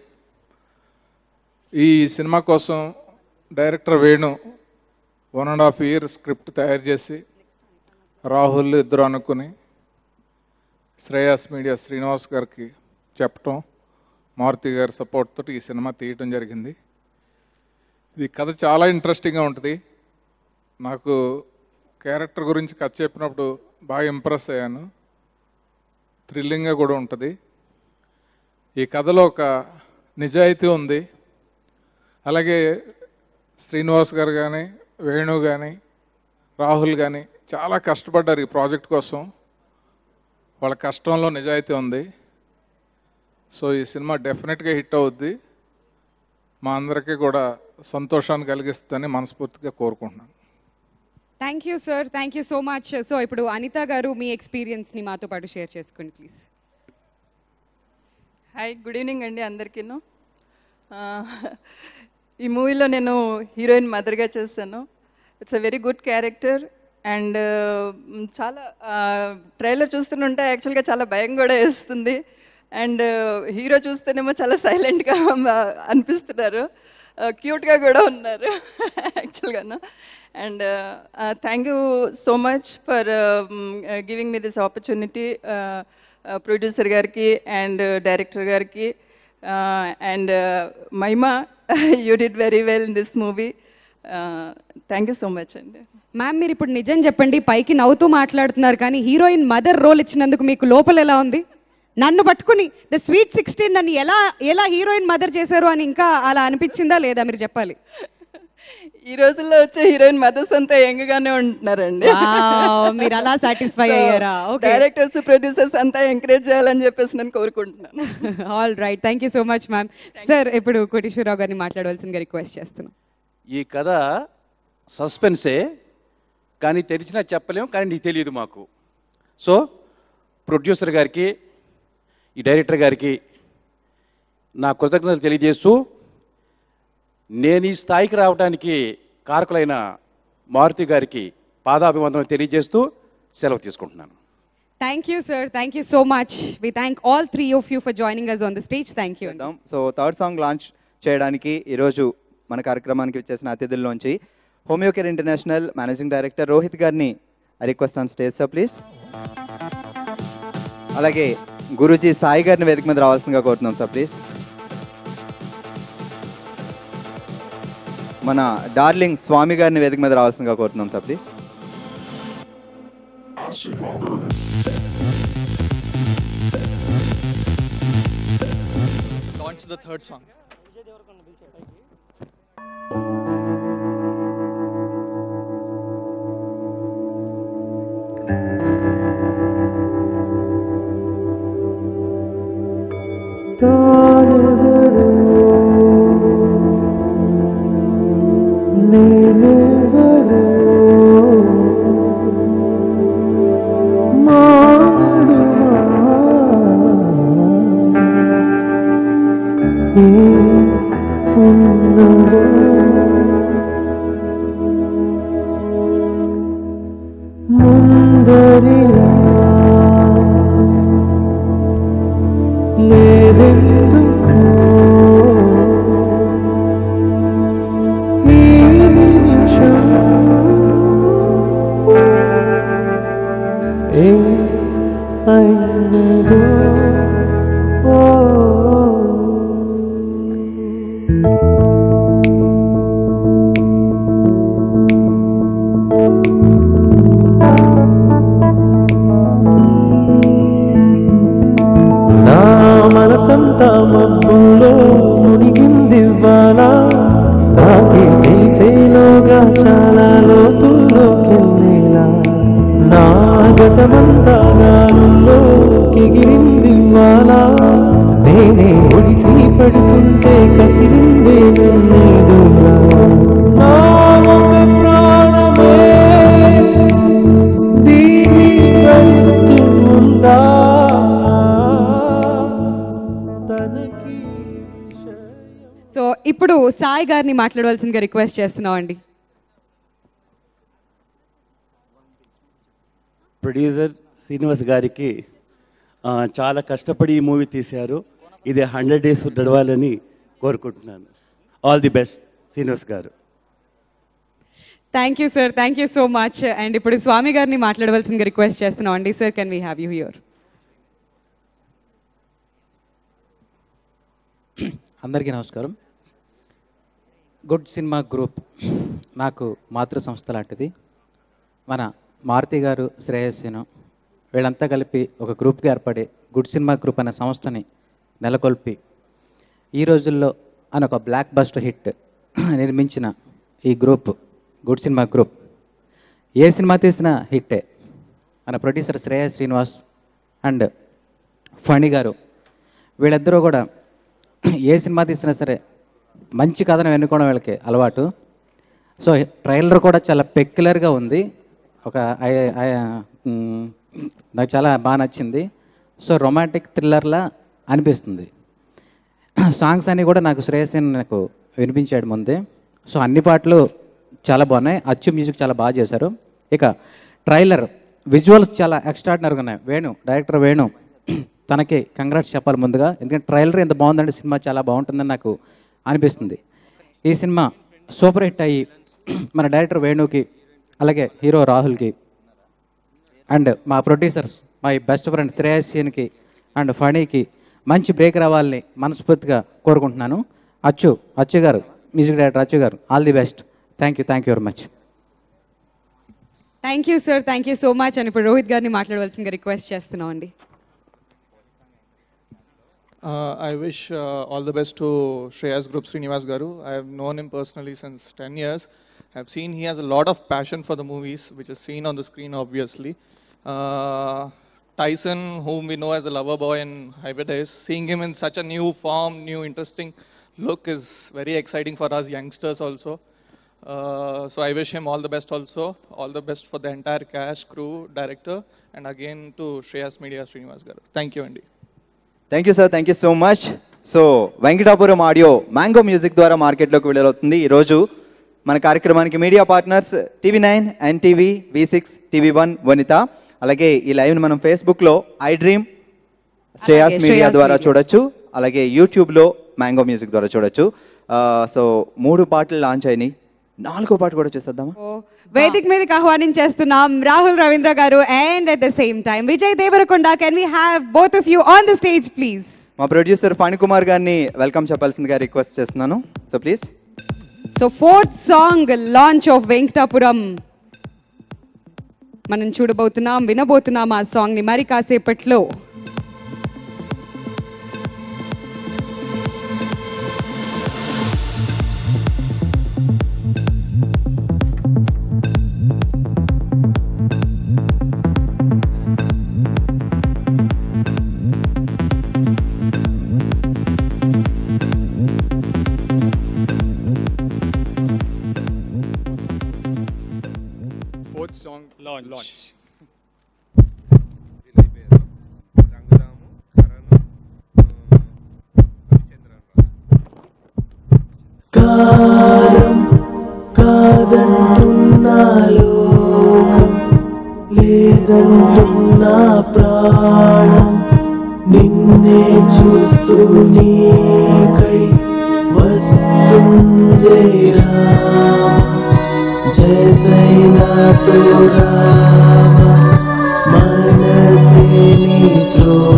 Speaker 17: ఈ సినిమా కోసం డైరెక్టర్ వేణు 1.5 years స్క్రిప్ట్ తయారు చేసి రాహుల్ ఇద్దరు అనుకుని శ్రేయాస్ మీడియా శ్రీనివాస్ గారికి చెప్పటం, మారుతి గారి సపోర్ట్ తోటి ఈ సినిమా తీయటం జరిగింది. ఇది కథ చాలా ఇంట్రెస్టింగ్గా ఉంటుంది. నాకు క్యారెక్టర్ గురించి కథ చెప్పినప్పుడు బాగా ఇంప్రెస్ అయ్యాను. థ్రిల్లింగ్గా కూడా ఉంటుంది. ఈ కథలో ఒక నిజాయితీ ఉంది. అలాగే శ్రీనివాస్ గారు కానీ, వేణు కానీ, రాహుల్ కానీ చాలా కష్టపడ్డారు ఈ ప్రాజెక్ట్ కోసం. వాళ్ళ కష్టంలో నిజాయితీ ఉంది. సో ఈ సినిమా డెఫినెట్గా హిట్ అవుద్ది. మా అందరికీ కూడా సంతోషాన్ని కలిగిస్తుందని మనస్ఫూర్తిగా కోరుకుంటున్నాను.
Speaker 1: Thank you sir. Thank you so much. So ఇప్పుడు అనిత గారు మీ ఎక్స్పీరియన్స్ని మాతో పాటు షేర్ చేసుకోండి ప్లీజ్.
Speaker 18: హాయ్, గుడ్ ఈవినింగ్ అండి అందరికీను. ఈ మూవీలో నేను హీరోయిన్ మదర్గా చేశాను. It's a very good character. And చాలా ట్రైలర్ చూస్తుంటే యాక్చువల్గా చాలా భయం కూడా వేస్తుంది. అండ్ హీరో చూస్తేనేమో చాలా సైలెంట్గా అనిపిస్తున్నారు, క్యూట్గా కూడా ఉన్నారు యాక్చువల్గాను. And thank you so much for giving me this opportunity, producer గారికి అండ్ డైరెక్టర్ గారికి. And Mahima, you did very well in this movie. Thank you so much అండి.
Speaker 1: మ్యామ్, మీరు ఇప్పుడు నిజం చెప్పండి, పైకి నవ్వుతూ మాట్లాడుతున్నారు కానీ హీరోయిన్ మదర్ రోల్ ఇచ్చినందుకు మీకు లోపల ఎలా ఉంది? నన్ను పట్టుకుని ద స్వీట్ 16 నన్ను ఎలా హీరోయిన్ మదర్ చేశారు అని ఇంకా అలా అనిపించిందా లేదా? మీరు చెప్పాలి.
Speaker 18: ఈ రోజుల్లో వచ్చే హీరోయిన్ మదర్స్ అంతా యంగ్గానే ఉంటున్నారండి.
Speaker 1: మీరు అలా సాటిస్ఫై అయ్యారా?
Speaker 18: డైరెక్టర్స్, ప్రొడ్యూసర్స్ అంతా ఎంకరేజ్ చేయాలని చెప్పేసి నేను కోరుకుంటున్నాను.
Speaker 1: All right, thank you so much ma'am. Sir, ఇప్పుడు కోటేశ్వరరావు గారిని మాట్లాడవలసిందిగా రిక్వెస్ట్ చేస్తున్నాం.
Speaker 19: ఈ కథ సస్పెన్సే, కానీ తెలిసినా చెప్పలేము, కానీ నీకు తెలియదు మాకు. సో ప్రొడ్యూసర్ గారికి, ఈ డైరెక్టర్ గారికి నా కృతజ్ఞతలు తెలియజేస్తూ, నేను ఈ స్థాయికి రావడానికి కారకులైన మారుతి గారికి పాదాభివందనం తెలియజేస్తూ సెలవు తీసుకుంటున్నాను.
Speaker 1: Thank you sir. Thank you so much. We thank all 3 of you for joining us on the stage. Thank you.
Speaker 2: So third song launch చేయడానికి ఈరోజు మన కార్యక్రమానికి వచ్చేసిన అతిథుల్లోంచి Homeocare international managing director Rohit గారిని request on stage sir please. అలాగే గురూజీ సాయి గారిని వేదిక మీద రావాల్సిందిగా కోరుతున్నాం సార్ ప్లీజ్. మన డార్లింగ్ స్వామి గారిని వేదిక మీద రావాల్సిందిగా కోరుతున్నాం sir please.
Speaker 20: Launch the third song.
Speaker 14: ముందరిలా లేదెందుకు ఈ నిమిషం ఏ అయినా ఏదో నా మనసంతా మబ్బుల్లో మునిగిందివ్వాలా నాకే తెలిసేలోగా చాలా లోతుల్లోకెళ్ళేలా నా గతమంతా గాలుల్లో ఎగిరిందివ్వాలా నేనే ఒడిసి పడుతుంటే కసిరిందే నన్నేదుగా నా ఒక ప్రాణమే దీన్ని భరిస్తూ ఉందా
Speaker 1: సో ఇప్పుడు సాయి గారిని మాట్లాడవలసిందిగా రిక్వెస్ట్ చేస్తున్నాం అండి.
Speaker 20: ప్రొడ్యూసర్ శ్రీనివాస్ గారికి చాలా కష్టపడి ఈ మూవీ తీశారు. ఇది 100 days నడవాలని కోరుకుంటున్నాను. ఆల్ ది బెస్ట్ శ్రీనివాస్ గారు.
Speaker 1: Thank you sir, thank you so much. And ఇప్పుడు స్వామి గారిని మాట్లాడవలసిందిగా రిక్వెస్ట్ చేస్తున్నాం అండి. Sir, can we have you here?
Speaker 21: అందరికీ నమస్కారం. గుడ్ సినిమా గ్రూప్ నాకు మాతృ సంస్థ లాంటిది. మన మారుతి గారు, శ్రేయస్సును వీళ్ళంతా కలిపి ఒక గ్రూప్గా ఏర్పడి గుడ్ సినిమా గ్రూప్ అనే సంస్థని నెలకొల్పి ఈ రోజుల్లో అని ఒక బ్లాక్ బస్టర్ హిట్ నిర్మించిన ఈ group good cinema group A cinema తీసిన హిట్టే. మన ప్రొడ్యూసర్ శ్రేయస్ శ్రీనివాస్ అండ్ ఫణి గారు వీళ్ళిద్దరూ కూడా ఏ సినిమా తీసినా సరే మంచి కథను ఎన్నుకోవడం వీళ్ళకి అలవాటు. సో ట్రైలర్ కూడా చాలా పెక్యులర్గా ఉంది. ఒక నాకు చాలా బాగా నచ్చింది. సో రొమాంటిక్ థ్రిల్లర్లా అనిపిస్తుంది. సాంగ్స్ అన్నీ కూడా నాకు శ్రేయస్ని నాకు వినిపించాడు ముందే. సో అన్ని పాటలు చాలా బాగున్నాయి. అచ్చు మ్యూజిక్ చాలా బాగా చేశారు. ఇక ట్రైలర్ విజువల్స్ చాలా ఎక్స్ట్రాడినరీగా ఉన్నాయి. డైరెక్టర్ వేణు తనకి కంగ్రాట్స్ చెప్పాలి ముందుగా. ఎందుకంటే ట్రైలర్ ఎంత బాగుందంటే సినిమా చాలా బాగుంటుందని నాకు అనిపిస్తుంది. ఈ సినిమా సూపర్ హిట్ అయ్యి మన డైరెక్టర్ వేణుకి, అలాగే హీరో రాహుల్కి అండ్ మా ప్రొడ్యూసర్స్ మై బెస్ట్ ఫ్రెండ్ శ్రేయస్కి అండ్ ఫణీకి మంచి బ్రేక్ రావాలని మనస్ఫూర్తిగా కోరుకుంటున్నాను. అచ్చు గారు, మ్యూజిక్ డైరెక్టర్ అచ్చు గారు, all the best. Thank you very much.
Speaker 1: Thank you sir, thank you so much. అని ఇప్పుడు రోహిత్ గారిని మాట్లాడవలసిందిగా రిక్వెస్ట్ చేస్తున్నాం అండి.
Speaker 17: I wish all the best to Shreyas Group Srinivas Garu. I have known him personally since 10 years. I have seen he has a lot of passion for the movies, which is seen on the screen obviously. Tyson, whom we know as the lover boy in Hybridize, seeing him in such a new form, new interesting look is very exciting for us youngsters also. So I wish him all the best also. All the best for the entire cast, crew, director, and again to Shreyas Media Srinivas Garu. Thank you, Andy.
Speaker 2: Thank you sir, thank you so much. So Venkatapuram audio mango music ద్వారా మార్కెట్లోకి విడుదలవుతుంది. ఈరోజు మన కార్యక్రమానికి media partners TV9, NTV, V6, TV1, వనిత. అలాగే ఈ లైవ్ని మనం ఫేస్బుక్లో iDream శ్రేయాస్ మీడియా ద్వారా చూడొచ్చు. అలాగే యూట్యూబ్లో మ్యాంగో మ్యూజిక్ ద్వారా చూడొచ్చు. సో 3 పాటలు లాంచ్ అయినాయి. 4వ పాట కూడా చూసేద్దామా?
Speaker 1: వేదిక మీదకి ఆహ్వానించేస్తున్నాం రాహుల్ రవీంద్ర గారు and at the same time Vijay Deverakonda. Can we have both of you on the stage please?
Speaker 2: మా ప్రొడ్యూసర్ ఫణికుమార్ గారిని వెల్కమ్ చెప్పాల్సిందిగా రిక్వెస్ట్ చేస్తున్నాను. So please.
Speaker 1: So 4th song launch of Venkatapuram మనం చూడబోతున్నాం, వినబోతున్నాం ఆ సాంగ్ ని మరి కాసేపట్లో.
Speaker 17: Song launch.
Speaker 14: కాలం కాదంటున్నా లోకం, లేదంటున్నా ప్రాణం, నిన్నే చూస్తూ నీకై వస్తుందే రామ, జతైనాతో రామ, మనసే నీ త్రోవ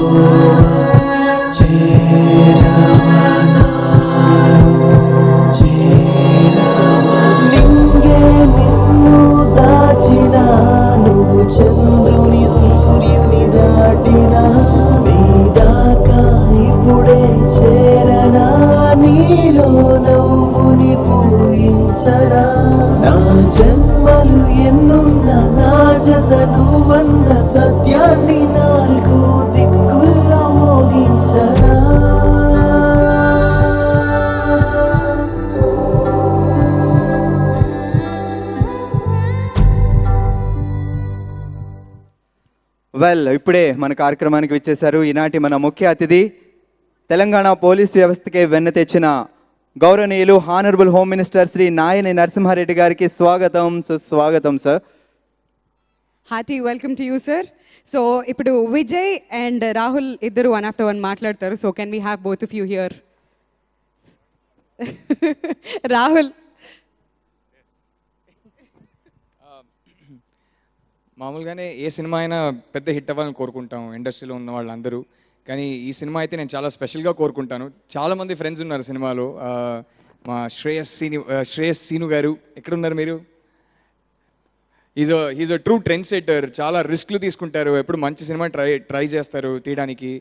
Speaker 14: ప్రభువన్న సత్యాన్ని నాలుగు దిక్కుల్లో మోగించరా
Speaker 2: వెల్ ఇప్పుడే మన కార్యక్రమానికి విచ్చేశారు ఈనాటి మన ముఖ్య అతిథి తెలంగాణ పోలీస్ వ్యవస్థకే వెన్న తెచ్చిన గౌరవనీయులు honourable home minister Shri Nayini Narasimha Reddy గారికి స్వాగతం సుస్వాగతం sir.
Speaker 1: Hearty welcome to you sir. So ఇప్పుడు విజయ్ అండ్ రాహుల్ ఇద్దరు వన్ ఆఫ్టర్ వన్ మాట్లాడతారు. So can we have both of you here? Rahul.
Speaker 10: మామూలుగానే ఏ సినిమా అయినా పెద్ద హిట్ అవ్వాలని కోరుకుంటాం ఇండస్ట్రీలో ఉన్న వాళ్ళందరూ. కానీ ఈ సినిమా అయితే నేను చాలా స్పెషల్గా కోరుకుంటాను. చాలామంది ఫ్రెండ్స్ ఉన్నారు సినిమాలో. మా శ్రేయస్ సీను గారు ఎక్కడున్నారు మీరు? Is a true trend setter. చాలా రిస్క్లు తీసుకుంటారు, ఎప్పుడు మంచి సినిమా ట్రై చేస్తారు తీయడానికి.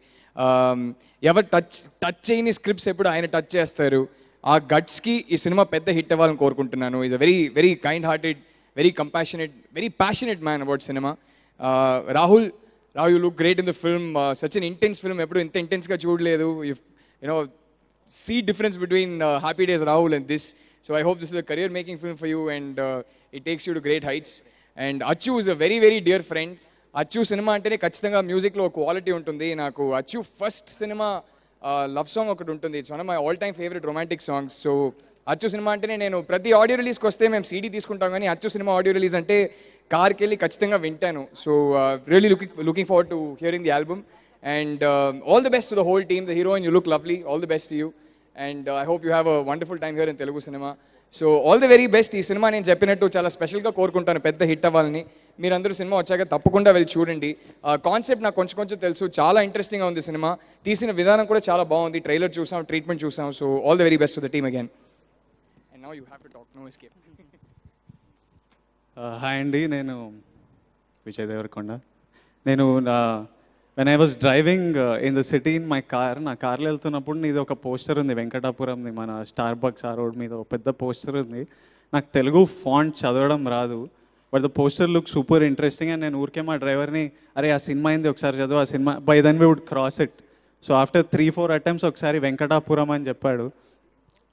Speaker 10: ఎవరు టచ్ చేయని స్క్రిప్ట్స్ ఎప్పుడు ఆయన టచ్ చేస్తారు. ఆ గట్స్కి ఈ సినిమా పెద్ద హిట్ అవ్వాలని కోరుకుంటున్నాను. Is a very very kind hearted, very compassionate, very passionate man about cinema. Rahul, you look great in the film. Such an intense film. Eppudu inta intense ga chudaledu. You know, see difference between Happy Days Rahul and this. So I hope this is a career making film for you and it takes you to great heights. And Achu is a very very dear friend. Achu cinema antene kachithanga music lo quality untundi. Naku Achu first cinema love song okati untundi. It's one of my all time favorite romantic songs. So అచ్చు సినిమా అంటేనే నేను ప్రతి ఆడియో రిలీజ్కి వస్తే మేము సీడీ తీసుకుంటాం, కానీ అచ్చు సినిమా ఆడియో రిలీజ్ అంటే కార్కి వెళ్ళి ఖచ్చితంగా వింటాను. So really looking forward to hearing the album and all the best to the whole team. The heroine you look lovely. All the best to you and I hope you have a wonderful time here in Telugu cinema. So all the very best. ఈ సినిమా నేను చెప్పినట్టు చాలా స్పెషల్గా కోరుకుంటాను పెద్ద హిట్ అవ్వాలని. మీరందరూ సినిమా వచ్చాక తప్పకుండా వెళ్ళి చూడండి. కాన్సెప్ట్ నాకు కొంచెం తెలుసు, చాలా ఇంట్రెస్టింగ్గా ఉంది సినిమా. తీసిన విధానం కూడా చాలా బాగుంది. ట్రైలర్ చూసాం, ట్రీట్మెంట్ చూసాం. So all the very best to the team again. Now you have to talk, no escape.
Speaker 5: Hi అండి, నేను విజయ్ దేవరకొండ. నేను when I was driving in the city in my car, నా కార్లో వెళ్తున్నప్పుడు ఇది ఒక పోస్టర్ ఉంది వెంకటాపురంది, మన స్టార్ బక్స్ ఆ రోడ్ మీద ఒక పెద్ద పోస్టర్ ఉంది. నాకు తెలుగు ఫాంట్ చదవడం రాదు, but the poster look super interesting. And నేను ఊరికే మా డ్రైవర్ని అరే ఆ సినిమా అయింది ఒకసారి చదువు, ఆ cinema by then we would cross it. So after 3-4 attempts ఒకసారి వెంకటాపురం అని చెప్పాడు.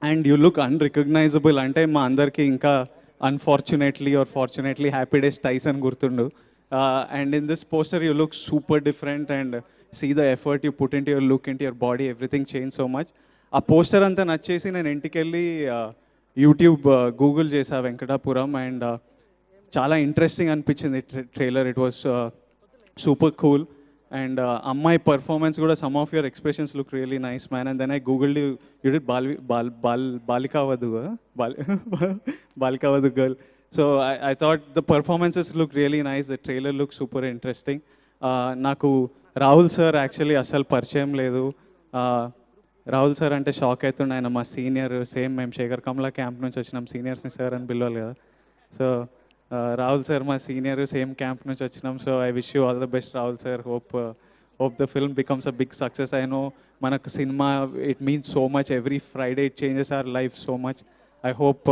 Speaker 5: And you look unrecognisable. అంటే మా అందరికీ ఇంకా unfortunately or fortunately happy days Tyson గుర్తుండు. And in this poster you look super different and see the effort you put into your look into your body, everything change so much. ఆ పోస్టర్ అంతా నచ్చేసి నేను ఇంటికి వెళ్ళి యూట్యూబ్ గూగుల్ చేసా వెంకటాపురం అండ్ చాలా ఇంట్రెస్టింగ్ అనిపించింది trailer. It was super cool. And అమ్మాయి పర్ఫార్మెన్స్ కూడా some of your expressions look really nice man. And then I googled you did Balika Vadhu girl. So I thought the performances look really nice, the trailer look super interesting. నాకు రాహుల్ సార్ యాక్చువల్లీ అస్సలు పరిచయం లేదు. రాహుల్ సార్ అంటే షాక్ అవుతుండే, ఆయన మా సీనియర్, సేమ్ మేము శేఖర్ కమలా క్యాంప్ నుంచి వచ్చినాం, సీనియర్స్ని సార్ అని పిలవాలి కదా. సో రాహుల్ సార్ మా సీనియర్, సేమ్ క్యాంప్ నుంచి వచ్చినాం. So I wish you all the best Rahul sir. Hope the film becomes a big success. I know మనకు cinema it means so much. Every Friday it changes our life so much. I hope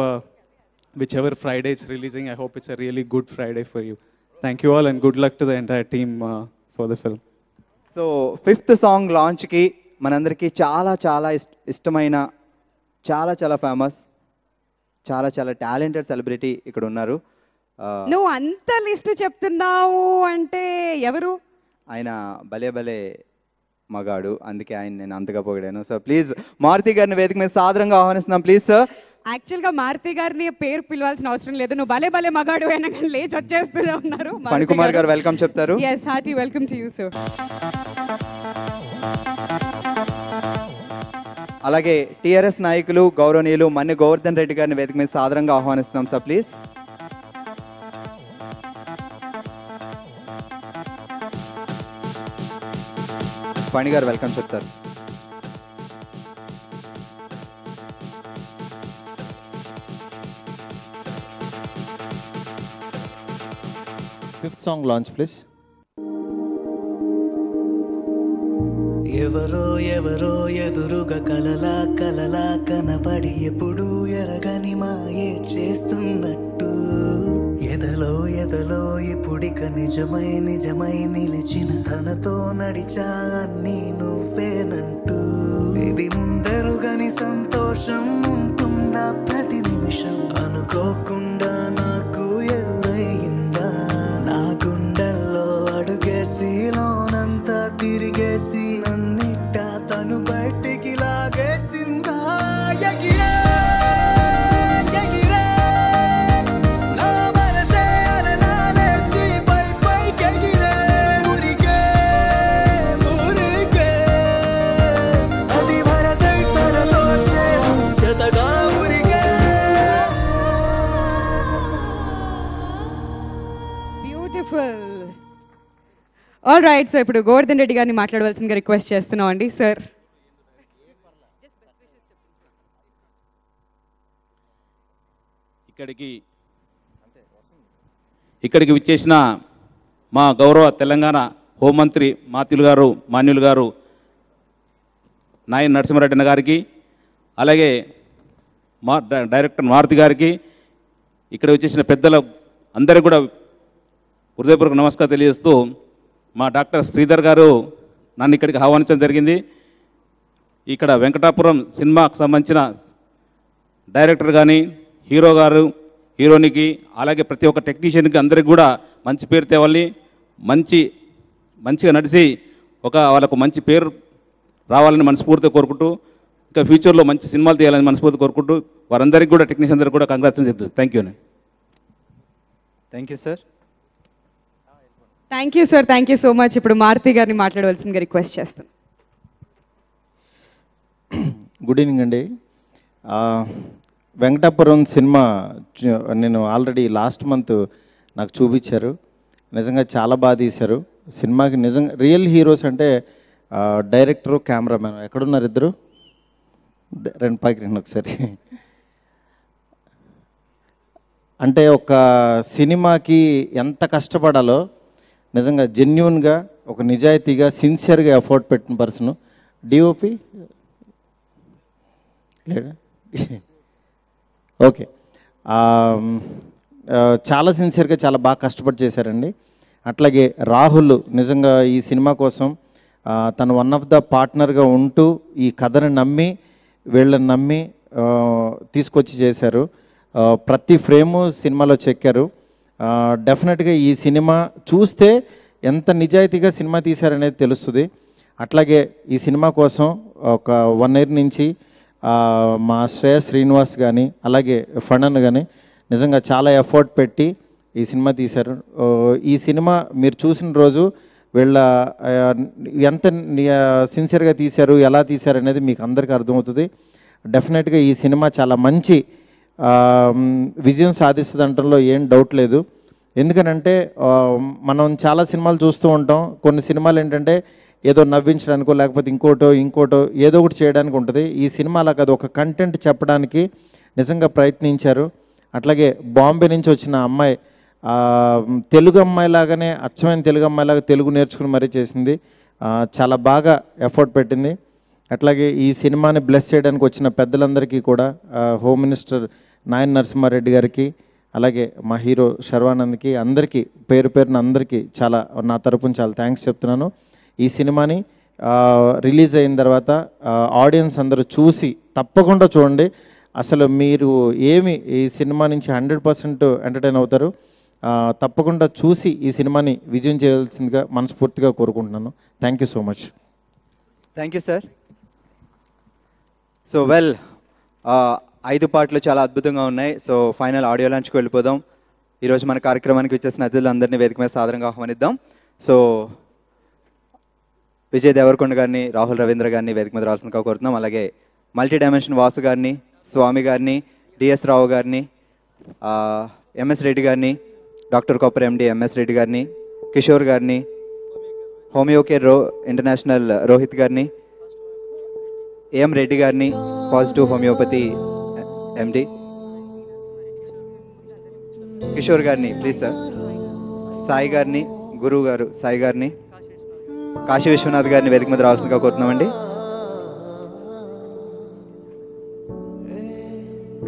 Speaker 5: whichever Friday it's releasing, I hope it's a really good Friday for you. Thank you all and good luck to the entire team for the film.
Speaker 2: So 5th song లాంచ్కి మనందరికీ చాలా చాలా ఇష్టమైన, చాలా చాలా ఫేమస్, చాలా చాలా టాలెంటెడ్ సెలబ్రిటీ ఇక్కడ ఉన్నారు.
Speaker 1: నువ్వు అంత లిస్ట్ చెప్తున్నావు అంటే ఎవరు?
Speaker 2: ఆయన భలే భలే మగాడు, అందుకే ఆయన నేను అంతగా పొగిడాను. సో ప్లీజ్ మారుతి గారిని వేదిక మీద సాదరంగా ఆహ్వానిస్తున్నాం. Please sir.
Speaker 1: యాక్చువల్గా మారుతి గారిని పేరు పిలవాల్సిన అవసరం లేదు, నువ్వు భలే భలే మగాడు అయినా కానీ లేచి వచ్చేస్తూనే ఉన్నారు.
Speaker 2: ఫణికుమార్ గారు వెల్కమ్ చెప్తారు.
Speaker 1: yes hearty welcome to you sir.
Speaker 2: అలాగే టిఆర్ఎస్ నాయకులు గౌరవనీయులు మన్ని గోవర్ధన్ రెడ్డి గారిని వేదిక మీద సాదరంగా ఆహ్వానిస్తున్నాం సార్. ప్లీజ్. ఫణి గారు వెల్కమ్ చెప్తారు.
Speaker 8: Fifth song launch please.
Speaker 14: ఎవరో ఎవరో ఎదురుగా కలలా కలలా కనబడి ఎప్పుడు ఎరగని మాయే చేస్తున్నట్టు ఎదలో ఎదలో ఇప్పుడిక నిజమై నిజమై నిలిచిన తనతో నడిచా అన్నీ నువ్వేనంటూ ఇది ముందరుగని సంతోషం ఉంటుందా ప్రతి నిమిషం అనుకోకుండా నాకు ఎదురయ్యిందా నా గుండెల్లో అడుగేసి లోనంతా తిరిగేసి నన్నిట్ట తను బయటికి లాగేసిందా ఎగిరే ఎగిరే నా మనసే అలలాలేచి పై పైకెగిరే ఊరికే ఊరికే అది వరదై తనలో చెతగా ఊరికే
Speaker 1: బ్యూటిఫుల్. ఆల్ రైట్, సో ఇప్పుడు గోవర్ధన్ రెడ్డి గారిని మాట్లాడవలసిందిగా రిక్వెస్ట్ చేస్తున్నాం అండి. సార్,
Speaker 6: ఇక్కడికి విచ్చేసిన మా గౌరవ తెలంగాణ హోంమంత్రి మాత్యులు గారు, మాన్యులు గారు, నాయన్ నరసింహారెడ్డి గారికి, అలాగే డైరెక్టర్ మారుతి గారికి, ఇక్కడ వచ్చేసిన పెద్దల అందరికీ కూడా హృదయపూర్వక నమస్కారం తెలియజేస్తూ, మా డాక్టర్ శ్రీధర్ గారు నన్ను ఇక్కడికి ఆహ్వానించడం జరిగింది. ఇక్కడ వెంకటాపురం సినిమాకు సంబంధించిన డైరెక్టర్ కానీ, హీరో గారు, హీరోనికి, అలాగే ప్రతి ఒక్క టెక్నీషియన్కి అందరికి కూడా మంచి పేరు తేవాలి, మంచిగా నడిచి వాళ్ళకు మంచి పేరు రావాలని మనస్ఫూర్తిగా కోరుకుంటూ, ఇంకా ఫ్యూచర్లో మంచి సినిమాలు తీయాలని మనస్ఫూర్తి కోరుకుంటూ, వారందరికీ కూడా టెక్నీషియన్ అందరికీ కూడా కంగ్రాచులేషన్ చెప్తాను. Thank you.
Speaker 2: Thank you sir.
Speaker 1: Thank you sir, thank you so much. ఇప్పుడు మారుతి గారిని మాట్లాడవలసిందిగా రిక్వెస్ట్ చేస్తాను.
Speaker 22: గుడ్ ఈవినింగ్ అండి. వెంకటాపురం సినిమా నేను ఆల్రెడీ లాస్ట్ మంత్ నాకు చూపించారు. నిజంగా చాలా బాగా తీశారు సినిమాకి. నిజంగా రియల్ హీరోస్ అంటే డైరెక్టరు, కెమెరామెన్. ఎక్కడున్నారు ఇద్దరు? రెండు పైకి రండి ఒకసారి. అంటే ఒక సినిమాకి ఎంత కష్టపడాలో నిజంగా జెన్యున్గా, ఒక నిజాయితీగా, సిన్సియర్గా ఎఫర్ట్ పెట్టిన పర్సన్. డిఓపి లేడా? ఓకే. చాలా సిన్సియర్గా, చాలా బాగా కష్టపడి చేశారండి. అట్లాగే రాహుల్ నిజంగా ఈ సినిమా కోసం తను వన్ ఆఫ్ ద పార్ట్నర్గా ఉంటూ ఈ కథను నమ్మి, వీళ్ళని నమ్మి తీసుకొచ్చి చేశారు. ప్రతి ఫ్రేము సినిమాలో చెక్కారు. డెఫినెట్గా ఈ సినిమా చూస్తే ఎంత నిజాయితీగా సినిమా తీశారనేది తెలుస్తుంది. అట్లాగే ఈ సినిమా కోసం ఒక 1 year నుంచి మా శ్రేయస్ శ్రీనివాస్ కానీ, అలాగే ఫణన్ కానీ నిజంగా చాలా ఎఫర్ట్ పెట్టి ఈ సినిమా తీశారు. ఈ సినిమా మీరు చూసిన రోజు వీళ్ళ ఎంత సిన్సియర్గా తీశారు, ఎలా తీశారు అనేది మీకు అందరికీ అర్థమవుతుంది. డెఫినెట్గా ఈ సినిమా చాలా మంచి విజయం సాధిస్తుంది అనడంలో ఏం డౌట్ లేదు. ఎందుకనంటే మనం చాలా సినిమాలు చూస్తూ ఉంటాం. కొన్ని సినిమాలు ఏంటంటే ఏదో నవ్వించడానికో లేకపోతే ఇంకోటో ఏదో ఒకటి చేయడానికి ఉంటుంది. ఈ సినిమాలో కాదు, ఒక కంటెంట్ చెప్పడానికి నిజంగా ప్రయత్నించారు. అట్లాగే బాంబే నుంచి వచ్చిన అమ్మాయి తెలుగు అమ్మాయిలాగానే, అచ్చమైన తెలుగు అమ్మాయిలాగా తెలుగు నేర్చుకుని మరీ చేసింది. చాలా బాగా ఎఫర్ట్ పెట్టింది. అట్లాగే ఈ సినిమాని బ్లెస్ చేయడానికి వచ్చిన పెద్దలందరికీ కూడా, హోమ్ మినిస్టర్ నాయన్ నరసింహారెడ్డి గారికి, అలాగే మా హీరో శర్వానంద్కి, అందరికీ పేరు పేరున అందరికీ చాలా నా తరపున చాలా థ్యాంక్స్ చెప్తున్నాను. ఈ సినిమాని రిలీజ్ అయిన తర్వాత ఆడియన్స్ అందరూ చూసి తప్పకుండా చూడండి. అసలు మీరు ఈ సినిమా నుంచి 100% ఎంటర్టైన్ అవుతారు. తప్పకుండా చూసి ఈ సినిమాని విజయం చేయాల్సిందిగా మనస్ఫూర్తిగా కోరుకుంటున్నాను. Thank you so much.
Speaker 2: Thank you sir. So 5 పాటలు చాలా అద్భుతంగా ఉన్నాయి. సో ఫైనల్ ఆడియో లాంచ్కి వెళ్ళిపోదాం. ఈరోజు మన కార్యక్రమానికి వచ్చేసిన అతిథులందరినీ వేదిక మీద సాదరంగా ఆహ్వానిద్దాం. సో విజయ్ దేవరకొండ గారిని, రాహుల్ రవీంద్ర గారిని వేదిక మీద రావాల్సిందిగా కోరుతున్నాం. అలాగే మల్టీ డైమెన్షన్ వాసు గారిని, స్వామి గారిని, డిఎస్ రావు గారిని, ఎంఎస్ రెడ్డి గారిని, డాక్టర్ కొప్పర్ ఎండి ఎంఎస్ రెడ్డి గారిని, కిషోర్ గారిని, హోమియో కేర్ ఇంటర్నేషనల్ రోహిత్ గారిని, ఏఎం రెడ్డి గారిని, పాజిటివ్ హోమియోపతి ఎండి కిషోర్ గారిని, ప్లీజ్ సార్, సాయి గారిని, గురువు గారు సాయి గారిని, కాశీ విశ్వనాథ్ గారిని వేదిక మీద రావాల్సిందిగా కోరుతున్నామండి.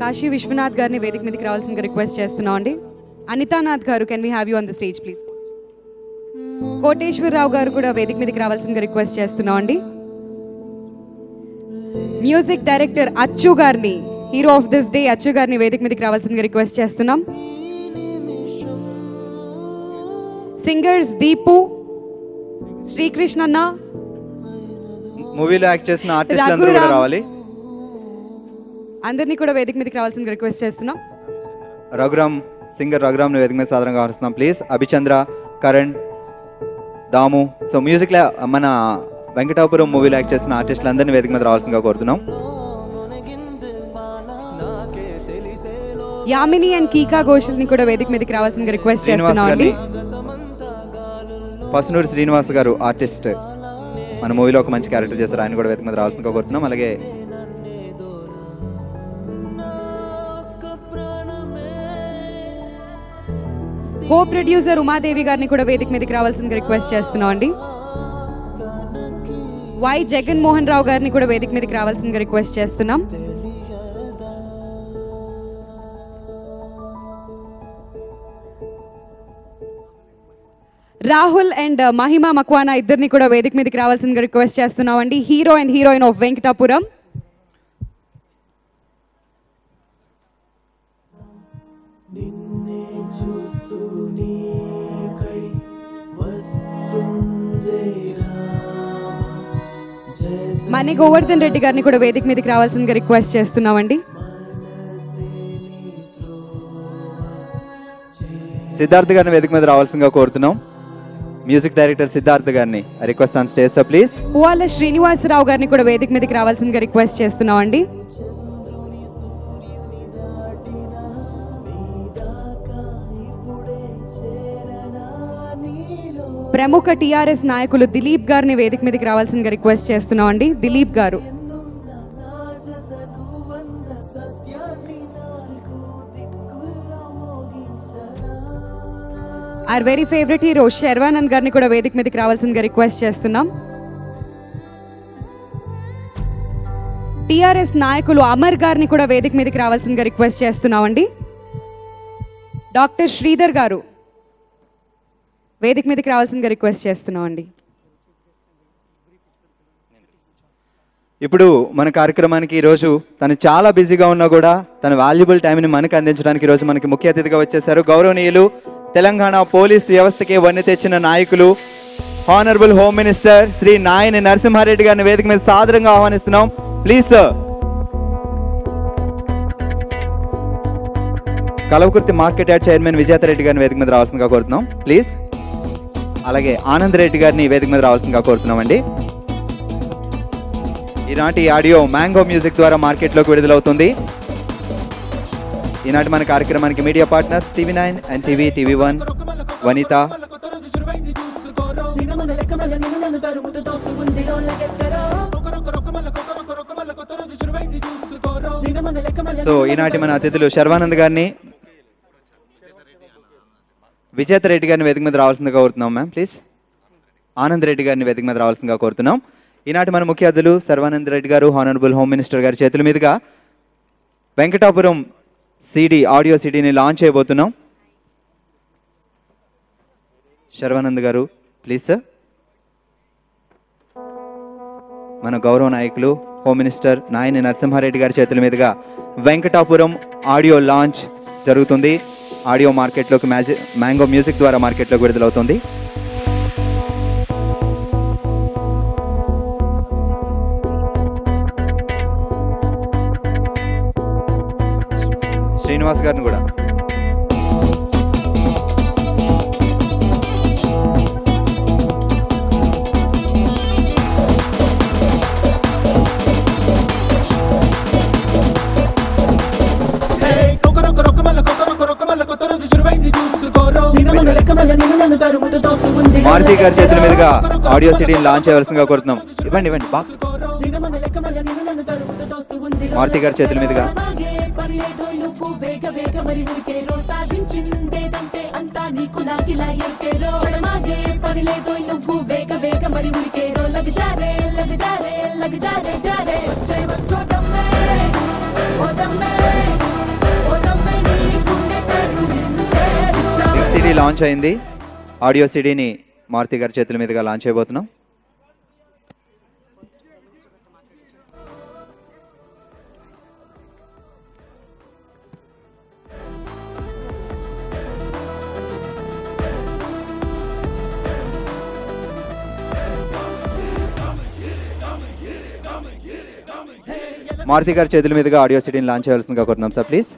Speaker 1: కాశీ విశ్వనాథ్ గారిని వేదిక మీదకి రావాల్సిందిగా రిక్వెస్ట్ చేస్తున్నాం అండి. అనితానాథ్ గారు, can we have you on the stage please. Koteswararao గారు కూడా వేదిక మీదకి రావాల్సిందిగా రిక్వెస్ట్ చేస్తున్నాం అండి. మ్యూజిక్ డైరెక్టర్ అచ్చు గారిని, హీరో ఆఫ్ దిస్ డే అచ్చు గారిని వేదిక మీదకి రావాల్సిందిగా రిక్వెస్ట్ చేస్తున్నాం. సింగర్స్ దీపు, శ్రీకృష్ణ అన్న,
Speaker 2: మూవీలో యాక్ట్ చేసిన ఆర్టిస్టులు అందరూ కూడా రావాలి.
Speaker 1: అందరినీ కూడా వేదిక మీదకి రావాల్సిందిగా రిక్వెస్ట్ చేస్తున్నాం.
Speaker 2: రఘురామ్, సింగర్ రఘురామ్ని వేదిక మీద సాధారణంగా ఆహ్వానిస్తున్నాం ప్లీజ్. అభిచంద్ర, కరణ్, దాము. సో మ్యూజిక్లో మన వెంకటాపురం మూవీలో యాక్ట్ చేసిన ఆర్టిస్టులందరినీ వేదిక మీద రావాల్సిందిగా కోరుతున్నాం.
Speaker 1: యామిని అండ్ కీకా ఘోషల్ని కూడా వేదిక మీదకి రావాల్సిందిగా రిక్వెస్ట్ చేస్తున్నాం అండి.
Speaker 2: పసునూరి శ్రీనివాస్ గారు ఆర్టిస్ట్, మన మూవీలో ఒక మంచి క్యారెక్టర్ చేశారు, ఆయన కూడా వేదిక మీద రావాల్సిందిగా కోరుతున్నాం. అలాగే
Speaker 1: కో ప్రొడ్యూసర్ ఉమాదేవి గారిని కూడా వేదిక మీదకి రావాల్సిందిగా రిక్వెస్ట్ చేస్తున్నాం అండి. వై జగన్మోహన్ రావు గారిని కూడా వేదిక మీదకి రావాల్సిందిగా రిక్వెస్ట్ చేస్తున్నాం. రాహుల్ అండ్ మహిమా మక్వానా ఇద్దరిని కూడా వేదిక మీదకి రావాల్సిందిగా రిక్వెస్ట్ చేస్తున్నాం అండి. Hero and heroine of Venkatapuram. Mani Govardhan Reddy గారిని కూడా వేదిక మీదకి రావాల్సిందిగా రిక్వెస్ట్ చేస్తున్నామండి.
Speaker 2: సిద్ధార్థ్ గారిని వేదిక మీద రావాల్సిందిగా కోరుతున్నాం. మ్యూజిక్ డైరెక్టర్ సిద్ధార్థ్ గారిని request on stage sir please.
Speaker 1: Puvvala Srinivasa Rao గారిని కూడా వేదిక మీదకి రావాల్సిందిగా రిక్వెస్ట్ చేస్తున్నామండి. ప్రముఖ టీఆర్ఎస్ నాయకులు దిలీప్ గారిని వేదిక మీదకి రావాల్సిందిగా రిక్వెస్ట్ చేస్తున్నామండి. దిలీప్ గారు. Our very favourite hero Sharwanand గారిని కూడా వేదిక మీదకి రావాల్సిందిగా రిక్వెస్ట్ చేస్తున్నాం. టీఆర్ఎస్ నాయకులు అమర్ గారిని కూడా వేదిక మీదకి రావాల్సిందిగా రిక్వెస్ట్ చేస్తున్నామండి. డాక్టర్ శ్రీధర్ గారు వేదిక మీదకి రావాల్సిందిగా రిక్వెస్ట్ చేస్తున్నామండి.
Speaker 2: ఇప్పుడు మన కార్యక్రమానికి ఈరోజు తను చాలా బిజీగా ఉన్నా కూడా తన వాల్యుబుల్ టైంని మనకు అందించడానికి ఈరోజు మనకి ముఖ్య అతిథిగా వచ్చేసారు గౌరవనీయులు తెలంగాణ పోలీస్ వ్యవస్థకే వన్నె తెచ్చిన నాయకులు honourable home minister Shri Nayini Narasimha Reddy గారిని వేదిక మీద సాదరంగా ఆహ్వానిస్తున్నాం please sir. Kalwakurthy market yard chairman Vijetha Reddy గారిని వేదిక మీద రావాల్సిందిగా కోరుతున్నాం ప్లీజ్. అలాగే ఆనంద్ రెడ్డి గారిని వేదిక మీద రావాల్సిందిగా కోరుతున్నామండి. ఈనాటి ఆడియో మ్యాంగో మ్యూజిక్ ద్వారా మార్కెట్లోకి విడుదలవుతుంది. ఈనాటి మన కార్యక్రమానికి media partners TV9 and TV1, Vanitha. So ఈనాటి మన అతిథులు శర్వానంద్ గారిని, విజేత రెడ్డి గారిని వేదిక మీద రావాల్సిందిగా కోరుతున్నాం మ్యామ్ ప్లీజ్. ఆనంద్ రెడ్డి గారిని వేదిక మీద రావాల్సిందిగా కోరుతున్నాం. ఈనాటి మన ముఖ్య అతిథులు సర్వానంద్ రెడ్డి గారు హానరబుల్ హోమ్ మినిస్టర్ గారి చేతుల మీదుగా వెంకటాపురం ఆడియో సిడీని లాంచ్ చేయబోతున్నాం. శర్వానంద్ గారు ప్లీజ్ సార్. మన గౌరవ నాయకులు హోమ్ మినిస్టర్ నాయని నరసింహారెడ్డి గారి చేతుల మీదుగా వెంకటాపురం ఆడియో లాంచ్ జరుగుతుంది. ఆడియో మార్కెట్లోకి మ్యాంగో మ్యూజిక్ ద్వారా మార్కెట్లోకి విడుదలవుతుంది. శ్రీనివాస్ గారిని కూడా మారుతి గారి చేతుల మీదుగా ఆడియో సిడీని లాంచ్ చేయవలసిందిగా కోరుతున్నాం. ఇవ్వండి ఇవ్వండి బాక్స్. మారుతి గారి చేతుల మీదుగా లాంచ్ అయింది. ఆడియో సిడీని మారుతి గారి చేతుల మీదుగా లాంచ్ చేయబోతున్నాం. మారుతి గారి చేతుల మీదుగా ఆడియో సిడీని లాంచ్ చేయాల్సిందిగా కోరుతున్నాం sir please.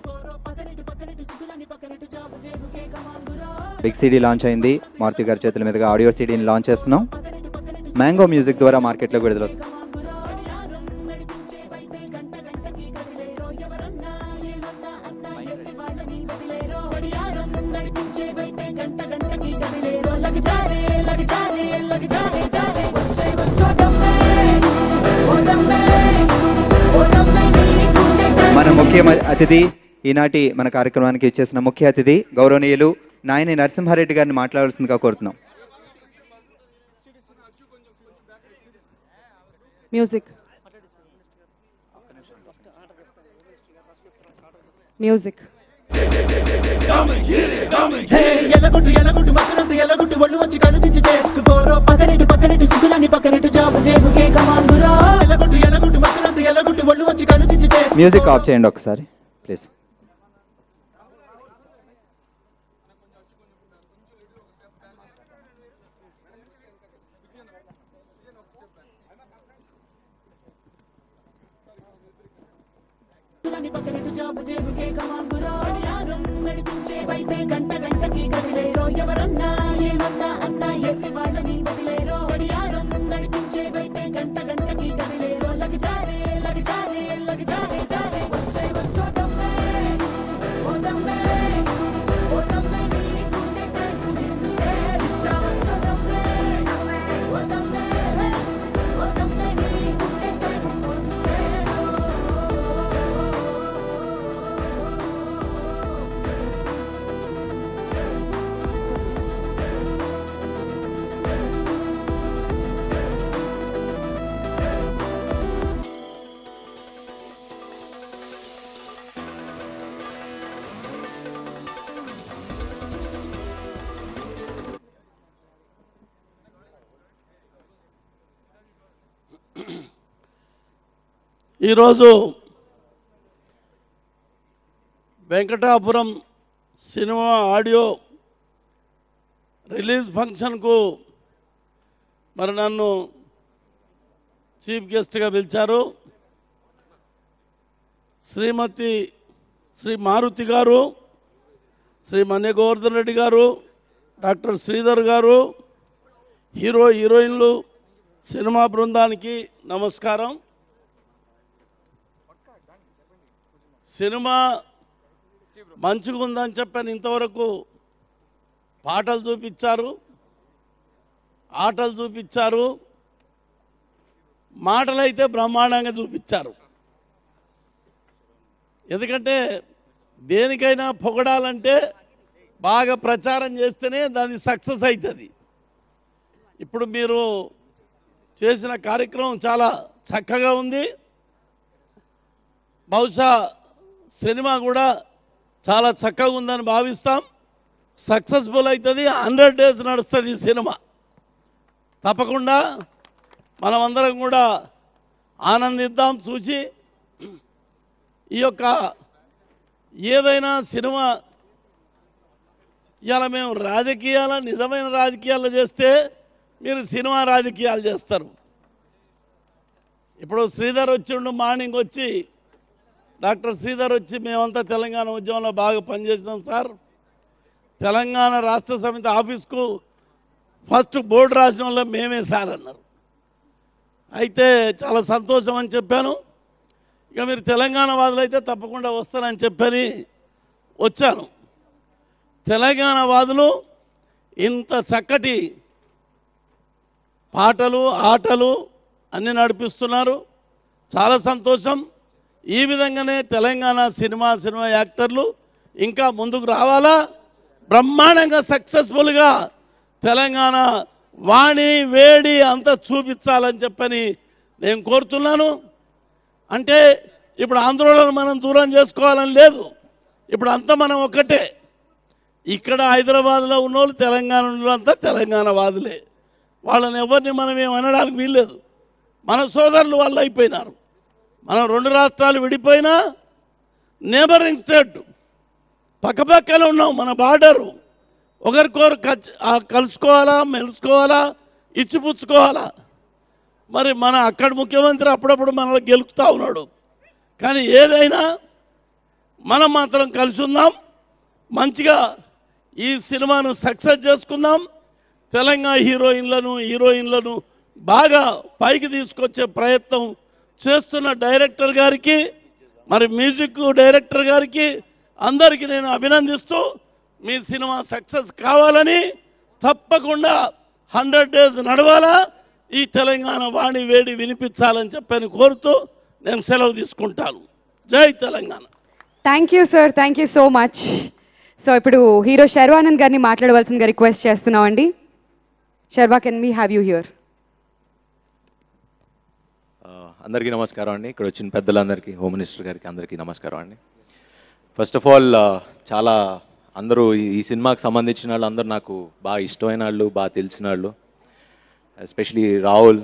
Speaker 2: Big CD launch అయింది. మారుతి గారి చేతుల మీదుగా ఆడియో సిడీని లాంచ్ చేస్తున్నాం. మ్యాంగో మ్యూజిక్ ద్వారా మార్కెట్లోకి విడుదలవుతుంది. మన ముఖ్య అతిథి, ఈనాటి మన కార్యక్రమానికి ఇచ్చేసిన ముఖ్య అతిథి గౌరవనీయులు నాయని నరసింహారెడ్డి గారిని మాట్లాడాల్సిందిగా కోరుతున్నాం.
Speaker 1: మ్యూజిక్ మ్యూజిక్
Speaker 14: ఎలగొట్టు ఎలగొట్టు మకరంత ఎలగొట్టు ఒళ్ళు వచ్చి కనుదించి చేసుకుపోరో పక్కనెట్టు పక్కనెట్టు సిగులని పక్కనెట్టు జాబు చేబుకే కమాంగురో ఎలగొట్టు ఎలగొట్టు మకరంత ఎలగొట్టు ఒళ్ళు వచ్చి కనుదించి చేసుకు.
Speaker 2: మ్యూజిక్ ఆఫ్ చేయండి ఒకసారి ప్లీజ్.
Speaker 14: పక్కనెట్టు జాబు చేబుకే కమాంగురో యారం నడిపించే వైపే గంట గంటకి కదిలేరో ఎవరన్నా ఏమన్నా అన్నా ఎర్రి వాళ్ళని వదిలేరో యారం నడిపించే వైపే గంట గంటకి కదిలేరో లగజారే లగజారే లగజారే జారే వచ్చే వచ్చో దమ్మే ఓ దమ్మే ఓ దమ్మే నీ గుండె కదిలిందే వచ్చో వచ్చో దమ్మే ఓ దమ్మే ఓ దమ్మే నీ గుండె కదిలిందే.
Speaker 3: ఈరోజు వెంకటాపురం సినిమా ఆడియో రిలీజ్ ఫంక్షన్కు మరి నన్ను చీఫ్ గెస్ట్గా పిలిచారు. శ్రీమతి శ్రీ మారుతి గారు, శ్రీ మన్య గోవర్ధన్ రెడ్డి గారు, డాక్టర్ శ్రీధర్ గారు, హీరోయిన్లు, సినిమా బృందానికి నమస్కారం. సినిమా మంచిగా ఉందని చెప్పని ఇంతవరకు పాటలు చూపించారు, ఆటలు చూపించారు, మాటలైతే బ్రహ్మాండంగా చూపించారు. ఎందుకంటే దేనికైనా పొగడాలంటే బాగా ప్రచారం చేస్తేనే దాని సక్సెస్ అవుతుంది. ఇప్పుడు మీరు చేసిన కార్యక్రమం చాలా చక్కగా ఉంది. బహుశా సినిమా కూడా చాలా చక్కగా ఉందని భావిస్తాం. సక్సెస్ఫుల్ అవుతుంది. 100 days నడుస్తుంది ఈ సినిమా. తప్పకుండా మనమందరం కూడా ఆనందిద్దాం చూసి. ఈ యొక్క ఏదైనా సినిమా ఇలా మేము నిజమైన రాజకీయాలు చేస్తే మీరు సినిమా రాజకీయాలు చేస్తారు. ఇప్పుడు శ్రీధర్ వచ్చిండు, మార్నింగ్ వచ్చి డాక్టర్ శ్రీధర్ వచ్చి మేమంతా తెలంగాణ ఉద్యమంలో బాగా పనిచేసినాం సార్, తెలంగాణ రాష్ట్ర సమితి ఆఫీస్కు ఫస్ట్ బోర్డు రాసిన వల్ల మేమే సార్ అన్నారు. అయితే చాలా సంతోషం అని చెప్పాను. ఇక మీరు తెలంగాణ వాదులు అయితే తప్పకుండా వస్తానని చెప్పని వచ్చాను. తెలంగాణ వాదులు ఇంత చక్కటి పాటలు ఆటలు అన్నీ నడిపిస్తున్నారు, చాలా సంతోషం. ఈ విధంగానే తెలంగాణ సినిమా యాక్టర్లు ఇంకా ముందుకు రావాలా, బ్రహ్మాండంగా సక్సెస్ఫుల్గా తెలంగాణ వాణి వేడి అంతా చూపించాలని చెప్పని నేను కోరుతున్నాను. అంటే ఇప్పుడు ఆంధ్రోళన మనం దూరం చేసుకోవాలని లేదు, ఇప్పుడు అంతా మనం ఒకటే. ఇక్కడ హైదరాబాద్లో ఉన్నోళ్ళు తెలంగాణలో అంతా తెలంగాణ వాదులే. వాళ్ళని ఎవరిని మనం ఏమనడానికి వీల్లేదు. మన సోదరులు వాళ్ళు అయిపోయినారు. మనం 2 రాష్ట్రాలు విడిపోయినా నేబరింగ్ స్టేట్ పక్కపక్కన ఉన్నాం. మన బార్డరు ఒకరికొకరు కలుసుకోవాలా, మెలుసుకోవాలా, ఇచ్చిపుచ్చుకోవాలా. మరి మన అక్కడ ముఖ్యమంత్రి అప్పుడప్పుడు మనల్ని గెలుపుతూ ఉన్నాడు. కానీ ఏదైనా మనం మాత్రం కలిసి ఉందాం, మంచిగా ఈ సినిమాను సక్సెస్ చేసుకుందాం. తెలంగాణ హీరోయిన్లను బాగా పైకి తీసుకొచ్చే ప్రయత్నం చేస్తున్న డైరెక్టర్ గారికి, మరి మ్యూజిక్ డైరెక్టర్ గారికి అందరికీ నేను అభినందిస్తూ మీ సినిమా సక్సెస్ కావాలని, తప్పకుండా 100 days నడవాలా, ఈ తెలంగాణ వాణి వేడి వినిపించాలని చెప్పని కోరుతూ నేను సెలవు తీసుకుంటాను. Jai Telangana.
Speaker 1: Thank you sir, thank you so much. So ఇప్పుడు హీరో శర్వానంద్ గారిని మాట్లాడవలసిందిగా రిక్వెస్ట్ చేస్తున్నామండి. Sharwa, can we have you here?
Speaker 4: అందరికీ నమస్కారం అండి. ఇక్కడ వచ్చిన పెద్దలందరికీ, హోమ్ మినిస్టర్ గారికి అందరికీ నమస్కారం అండి. ఫస్ట్ ఆఫ్ ఆల్ చాలా అందరూ ఈ సినిమాకి సంబంధించిన వాళ్ళు అందరూ నాకు బాగా ఇష్టమైన వాళ్ళు, బాగా తెలిసిన వాళ్ళు. Especially Rahul,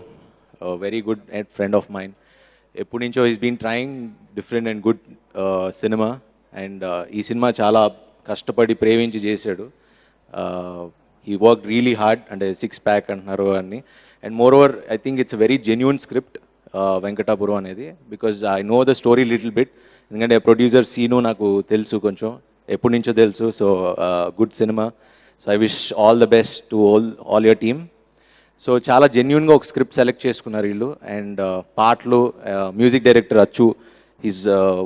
Speaker 4: very good friend of mind. ఎప్పటి నుంచో is been trying different and good cinema. And ఈ సినిమా చాలా కష్టపడి ప్రేమించి చేశాడు. హీ వర్క్ రియలీ హార్డ్, అంటే 6 pack అంటున్నారు అన్ని. And moreover I think it's very genuine script Venkatapuram అనేది, because I know the story little bit. ఎందుకంటే ప్రొడ్యూసర్ సీను నాకు తెలుసు, కొంచెం ఎప్పటి నుంచో తెలుసు. So good cinema. So I wish all the best to all your team. So చాలా జెన్యున్గా ఒక స్క్రిప్ట్ సెలెక్ట్ చేసుకున్నారు వీళ్ళు. అండ్ పాటలు, music director Achu, is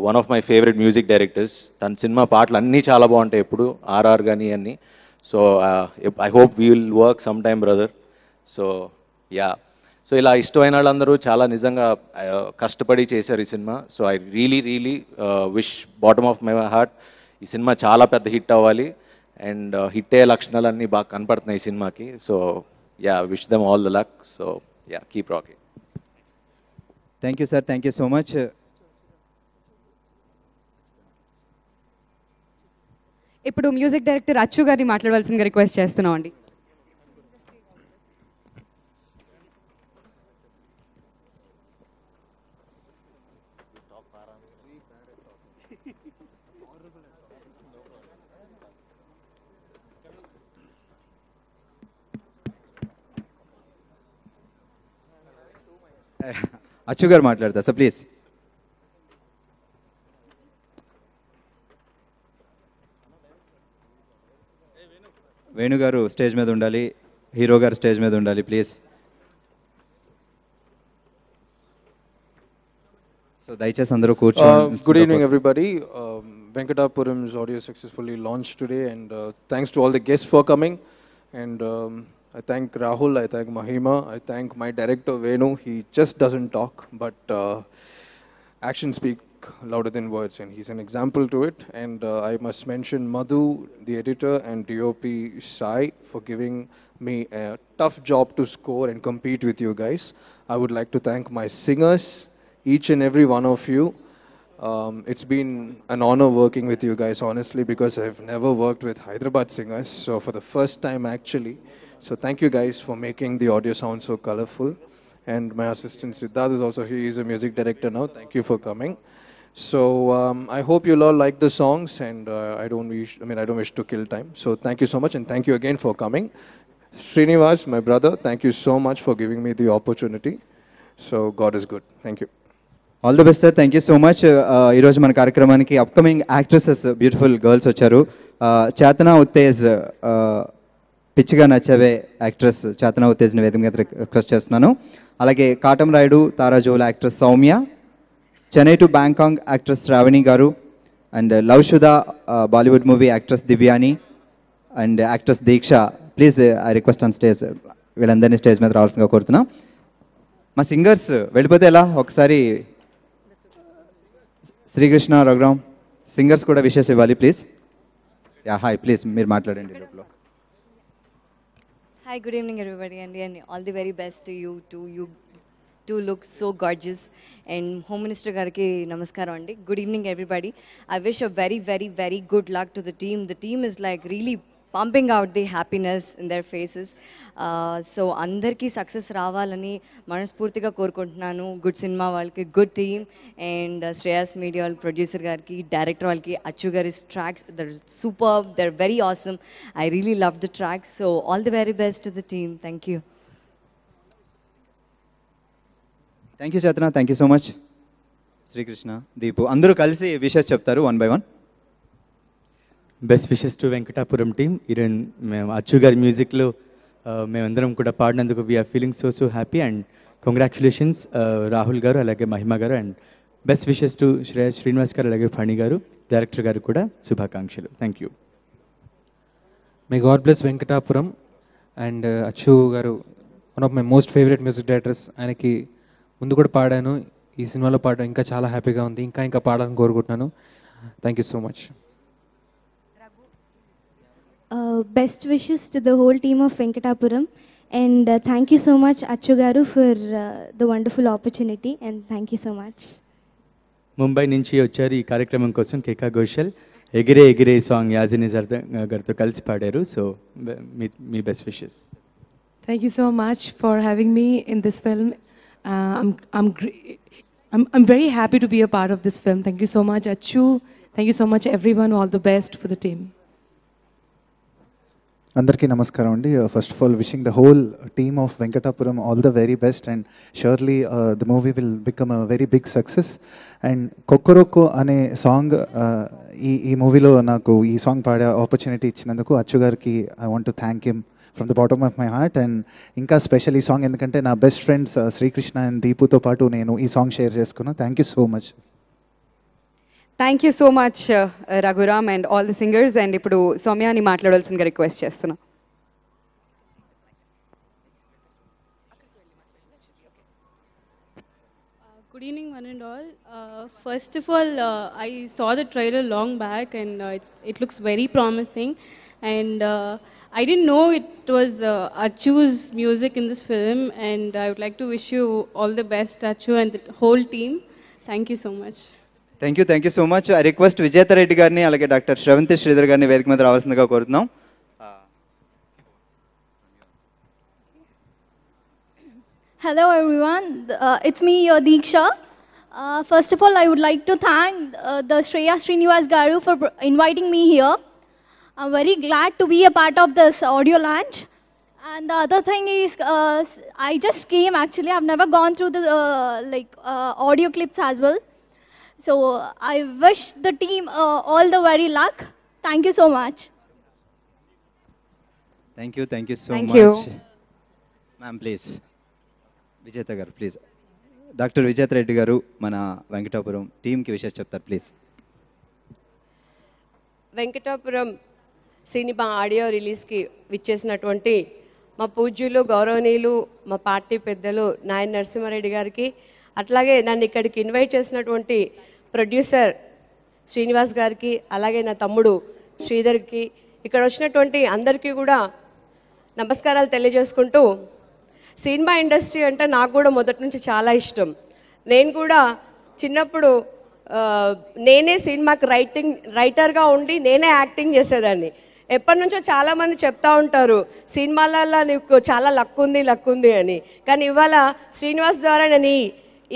Speaker 4: one of my favourite music directors. తన సినిమా పాటలు అన్నీ చాలా బాగుంటాయి, ఎప్పుడు ఆర్ఆర్ కానీ అన్నీ. So I hope we will work some time brother. So yeah, so ఇలా ఇష్టమైన వాళ్ళందరూ చాలా నిజంగా కష్టపడి చేశారు ఈ cinema. So I really wish bottom of my heart ఈ సినిమా చాలా పెద్ద హిట్ అవ్వాలి. అండ్ హిట్ అయ్యే లక్షణాలన్నీ బాగా కనపడుతున్నాయి ఈ సినిమాకి. So yeah, wish them all the luck. So yeah, keep rocking.
Speaker 2: Thank you sir, thank you so much.
Speaker 1: ఇప్పుడు మ్యూజిక్ డైరెక్టర్ అచ్చు గారిని మాట్లాడవలసిందిగా రిక్వెస్ట్ చేస్తున్నాం అండి.
Speaker 2: అచ్చు గారు మాట్లాడతారు సార్, ప్లీజ్. వేణు గారు స్టేజ్ మీద ఉండాలి, హీరో గారు స్టేజ్ మీద ఉండాలి, ప్లీజ్. సో దయచేసి అందరూ కూర్చోండి.
Speaker 7: Good evening, everybody. Venkatapuram's audio successfully launched today, and thanks to all the guests for coming. And I thank Rahul, I thank Mahima, I thank my director Venu. He just doesn't talk, but actions speak louder than words, and he's an example to it. And I must mention Madhu, the editor, and DOP Sai for giving me a tough job to score and compete with you guys. I would like to thank my singers, each and every one of you. It's been an honor working with you guys, honestly, because I've never worked with Hyderabad singers, so for the first time actually. So thank you guys for making the audio sound so colorful. And my assistant Siddharth is also, he is a music director now. Thank you for coming. So I hope you'll all like the songs, and I don't wish to kill time. So thank you so much, and thank you again for coming. Srinivas, my brother, thank you so much for giving me the opportunity. So God is good. Thank you.
Speaker 2: All the best sir, thank you so much. ఈరోజు మన కార్యక్రమానికి అప్కమింగ్ యాక్ట్రెసెస్, బ్యూటిఫుల్ గర్ల్స్ వచ్చారు. చేతనా ఉత్తేజ్, పిచ్చిగా నచ్చవే యాక్ట్రెస్ చేతనా ఉత్తేజ్ని వేదిక మీద రిక్వెస్ట్ చేస్తున్నాను. అలాగే కాటం రాయుడు తారాజోల actress Soumya, Chennai to Bangkok actress Sravani garu, and love Shuda Bollywood movie actress Divyani, and actress Deeksha. Please I request on stage, వీళ్ళందరినీ స్టేజ్ మీద రావాల్సిందిగా కోరుతున్నాం. మా సింగర్స్ వెళ్ళిపోతే ఎలా, ఒకసారి శ్రీకృష్ణ, రఘురామ్ సింగర్స్ కూడా విషెస్ ఇవ్వాలి ప్లీజ్. యా హాయ్, ప్లీజ్ మీరు మాట్లాడండి లోపల.
Speaker 23: Hi, good evening everybody, and all the very best to you
Speaker 9: do look so gorgeous. And Home Minister Gariki namaskaram andi. Good evening everybody. I wish a very very very good luck to the team. The team is like really pumping out the happiness in their faces. So andarki success ravalani manaspurtiga korukuntunnanu. Good cinema valki, good team, and Shreyas Media producer gariki, director valki, Achu gari's tracks, they're superb, they're very awesome. I really love the tracks. So all the very best to the team. Thank you.
Speaker 2: Thank you Chetana, thank you so much. Srikrishna, Deepu అందరూ కలిసి విషెస్ చెప్తారు one by one.
Speaker 11: Best wishes to Venkatapuram team. ఈరోజు మేము అచ్చు గారి మ్యూజిక్లో మేమందరం కూడా పాడినందుకు we're feeling so happy and congratulations Rahul garu అలాగే Mahima garu. And best wishes to Srinivas garu అలాగే ఫణి గారు, డైరెక్టర్ గారు కూడా శుభాకాంక్షలు. Thank you.
Speaker 23: May God bless Venkatapuram and Achu garu one of my most favourite music directors. ఆయనకి ముందు కూడా పాడాను, ఈ సినిమాలో పాడడం ఇంకా చాలా హ్యాపీగా ఉంది. ఇంకా పాడాలని కోరుకుంటున్నాను. Thank you so much.
Speaker 24: Best wishes to the whole team of Venkatapuram, and thank you so much Achu garu for the wonderful opportunity, and thank you so much.
Speaker 11: Mumbai నుంచి వచ్చారు ఈ కార్యక్రమం కోసం కేకా ఘోషల్. ఎగిరే ఎగిరే సాంగ్ యాజిని గారితో కలిసి పాడారు. So me best wishes.
Speaker 25: Thank you so much for having me in this film. I'm very happy to be a part of this film. Thank you so much Achu. Thank you so much everyone. All the best for the team.
Speaker 26: అందరికీ నమస్కారం అండి. First of all wishing the whole team of Venkatapuram all the very best, and surely the movie will become a very big success. And Kokkorokko అనే సాంగ్ ఈ మూవీలో నాకు ఈ సాంగ్ పాడే ఆపర్చునిటీ ఇచ్చినందుకు అచ్చు గారికి I want to thank him from the bottom of my heart. And ఇంకా స్పెషల్ ఈ సాంగ్ ఎందుకంటే నా బెస్ట్ ఫ్రెండ్స్ శ్రీకృష్ణ అండ్ దీపుతో పాటు నేను ఈ సాంగ్ షేర్ చేసుకున్నాను. Thank you so much.
Speaker 1: Thank you so much Raghuram and all the singers. And ఇప్పుడు సౌమ్యాని మాట్లాడాల్సిందిగా రిక్వెస్ట్ చేస్తున్నా.
Speaker 27: Good evening one and all. First of all, I saw the trailer long back and it looks very promising, and I didn't know it was Achu's music in this film, and I would like to wish you all the best Achu and the whole team. Thank you so much.
Speaker 2: Thank you so much. I request విజేత రెడ్డి గారిని అలాగే డాక్టర్ శ్రవంతి శ్రీధర్ గారిని వేదిక మీద రావాల్సిందిగా కోరుతున్నాం.
Speaker 28: Hello everyone, it's me Diksha. First of all, I would like to thank the Shreya Srinivas Garu for inviting me here. I'm very glad to be a part of this audio launch. And the other thing is, I just came actually. I've never gone through the audio clips as well. So I wish the team all the very luck. Thank you so much.
Speaker 2: Thank you so
Speaker 1: Thank
Speaker 2: much.
Speaker 1: you.
Speaker 2: Ma'am please. విజేత గారు ప్లీజ్. డాక్టర్ విజేత రెడ్డి గారు మన వెంకటాపురం టీంకి విషయం చెప్తారు ప్లీజ్.
Speaker 29: వెంకటాపురం సినిమా ఆడియో రిలీజ్కి విచ్చేసినటువంటి మా పూజ్యులు గౌరవనీయులు మా పార్టీ పెద్దలు నాయన నరసింహారెడ్డి గారికి, అట్లాగే నన్ను ఇక్కడికి ఇన్వైట్ చేసినటువంటి ప్రొడ్యూసర్ శ్రీనివాస్ గారికి, అలాగే నా తమ్ముడు శ్రీధర్కి, ఇక్కడ వచ్చినటువంటి అందరికీ కూడా నమస్కారాలు తెలియజేసుకుంటూ, సినిమా ఇండస్ట్రీ అంటే నాకు కూడా మొదటి నుంచి చాలా ఇష్టం. నేను కూడా చిన్నప్పుడు నేనే సినిమాకి రైటర్గా ఉండి నేనే యాక్టింగ్ చేసేదాన్ని. ఎప్పటి నుంచో చాలామంది చెప్తా ఉంటారు సినిమాలలో నీకు చాలా లక్ ఉంది అని. కానీ ఇవాళ శ్రీనివాస్ ద్వారా నేను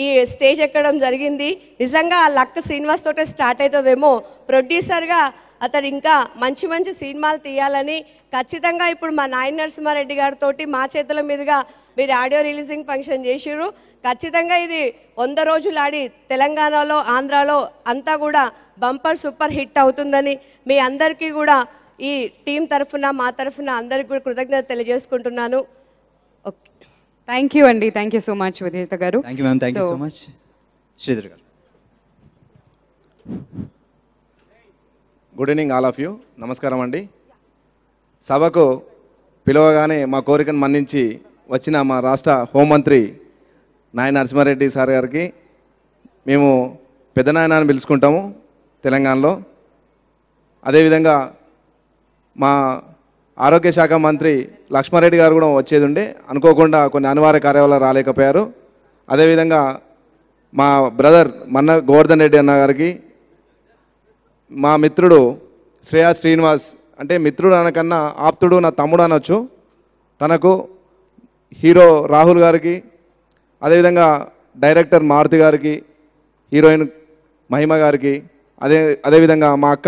Speaker 29: ఈ స్టేజ్ ఎక్కడం జరిగింది. నిజంగా ఆ లక్ శ్రీనివాస్ తోటే స్టార్ట్ అవుతుందేమో. ప్రొడ్యూసర్గా అతను ఇంకా మంచి మంచి సినిమాలు తీయాలని ఖచ్చితంగా ఇప్పుడు మా నాయన నరసింహారెడ్డి గారితో మా చేతుల మీదుగా మీరు ఆడియో రిలీజింగ్ ఫంక్షన్ చేసిర్రు. ఖచ్చితంగా ఇది 100 రోజులు ఆడి తెలంగాణలో ఆంధ్రాలో అంతా కూడా బంపర్ సూపర్ హిట్ అవుతుందని మీ అందరికీ కూడా ఈ టీం తరఫున మా తరఫున అందరికీ కూడా కృతజ్ఞత తెలియజేసుకుంటున్నాను. ఓకే,
Speaker 1: థ్యాంక్ యూ అండి. Thank you so much Vijetha garu.
Speaker 2: Thank you ma'am. Thank you so much. Sridhar garu.
Speaker 30: Good evening all of you. నమస్కారం అండి. సభకు పిలవగానే మా కోరికను మన్నించి వచ్చిన మా రాష్ట్ర హోంమంత్రి నాయన నరసింహారెడ్డి సార్ గారికి మేము పెద్ద నాయన అని పిలుచుకుంటాము తెలంగాణలో. అదేవిధంగా మా ఆరోగ్య శాఖ మంత్రి లక్ష్మారెడ్డి గారు కూడా వచ్చేది ఉండే, అనుకోకుండా కొన్ని అనివార్య కార్యాలయాలు రాలేకపోయారు. అదేవిధంగా మా బ్రదర్ మన్న గోవర్ధన్ రెడ్డి అన్న గారికి, మా మిత్రుడు శ్రేయా శ్రీనివాస్, అంటే మిత్రుడు అనకన్నా ఆప్తుడు, నా తమ్ముడు అనొచ్చు, తనకు హీరో రాహుల్ గారికి, అదేవిధంగా డైరెక్టర్ మారుతి గారికి, హీరోయిన్ మహిమ గారికి, అదేవిధంగా మా అక్క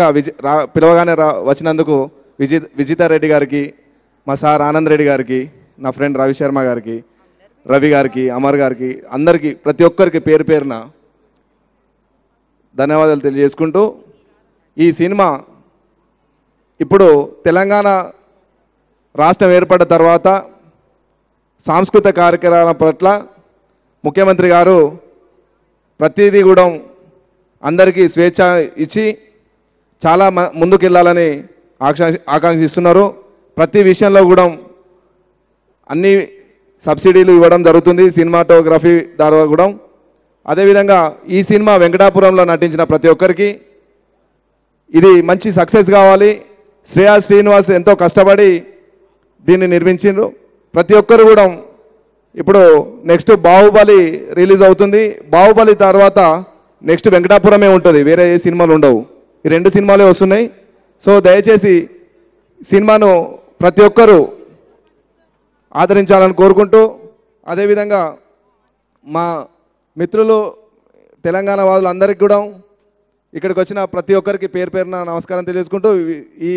Speaker 30: పిలవగానే వచ్చినందుకు విజితారెడ్డి గారికి, మా సార్ ఆనంద్ రెడ్డి గారికి, నా ఫ్రెండ్ రవి శర్మ గారికి, రవి గారికి, అమర్ గారికి, అందరికీ ప్రతి ఒక్కరికి పేరు పేరున ధన్యవాదాలు తెలియజేసుకుంటూ, ఈ సినిమా ఇప్పుడు తెలంగాణ రాష్ట్రం ఏర్పడ్డ తర్వాత సాంస్కృతిక కార్యక్రమాల పట్ల ముఖ్యమంత్రి గారు ప్రతిదీ కూడా అందరికీ స్వేచ్ఛ ఇచ్చి చాలా ముందుకెళ్ళాలని ఆకాంక్షిస్తున్నారు. ప్రతి విషయంలో కూడా అన్ని సబ్సిడీలు ఇవ్వడం జరుగుతుంది సినిమాటోగ్రఫీ ద్వారా కూడా. అదేవిధంగా ఈ సినిమా వెంకటాపురంలో నటించిన ప్రతి ఒక్కరికి ఇది మంచి సక్సెస్ కావాలి. శ్రేయా శ్రీనివాస్ ఎంతో కష్టపడి దీన్ని నిర్మించిండ్రు. ప్రతి ఒక్కరు కూడా ఇప్పుడు నెక్స్ట్ బాహుబలి రిలీజ్ అవుతుంది. బాహుబలి తర్వాత నెక్స్ట్ వెంకటాపురమే ఉంటుంది, వేరే ఏ సినిమాలు ఉండవు. ఈ 2 సినిమాలే వస్తున్నాయి. సో దయచేసి సినిమాను ప్రతి ఒక్కరూ ఆదరించాలని కోరుకుంటూ, అదేవిధంగా మా మిత్రులు తెలంగాణ వాదులు అందరికీ కూడా ఇక్కడికి వచ్చిన ప్రతి ఒక్కరికి పేరు పేరున నమస్కారం తెలియజేసుకుంటూ ఈ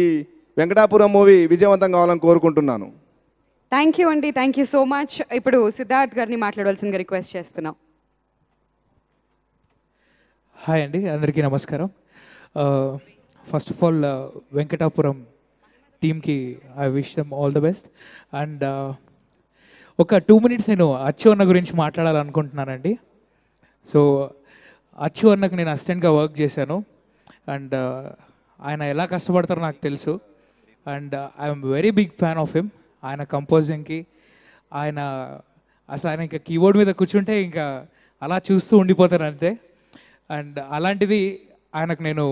Speaker 30: వెంకటాపురం మూవీ విజయవంతం కావాలని కోరుకుంటున్నాను.
Speaker 1: థ్యాంక్ యూ అండి, థ్యాంక్ యూ సో మచ్. ఇప్పుడు సిద్ధార్థ్ గారిని మాట్లాడవలసిందిగా రిక్వెస్ట్ చేస్తున్నాం.
Speaker 10: హాయ్ అండి, అందరికీ నమస్కారం. ఫస్ట్ ఆఫ్ ఆల్ వెంకటాపురం టీమ్కి I wish them all the best. And ఒక 2 minutes నేను అచ్చు అన్న గురించి మాట్లాడాలనుకుంటున్నానండి. సో అచ్చు అన్నకు నేను అసిస్టెంట్గా వర్క్ చేశాను. అండ్ ఆయన ఎలా కష్టపడతారో నాకు తెలుసు. And I'm very big fan of him. ఆయన కంపోజింగ్కి అసలు ఆయన ఇంకా కీబోర్డ్ మీద కూర్చుంటే ఇంకా అలా చూస్తూ ఉండిపోతాను అంతే. అండ్ అలాంటిది ఆయనకు నేను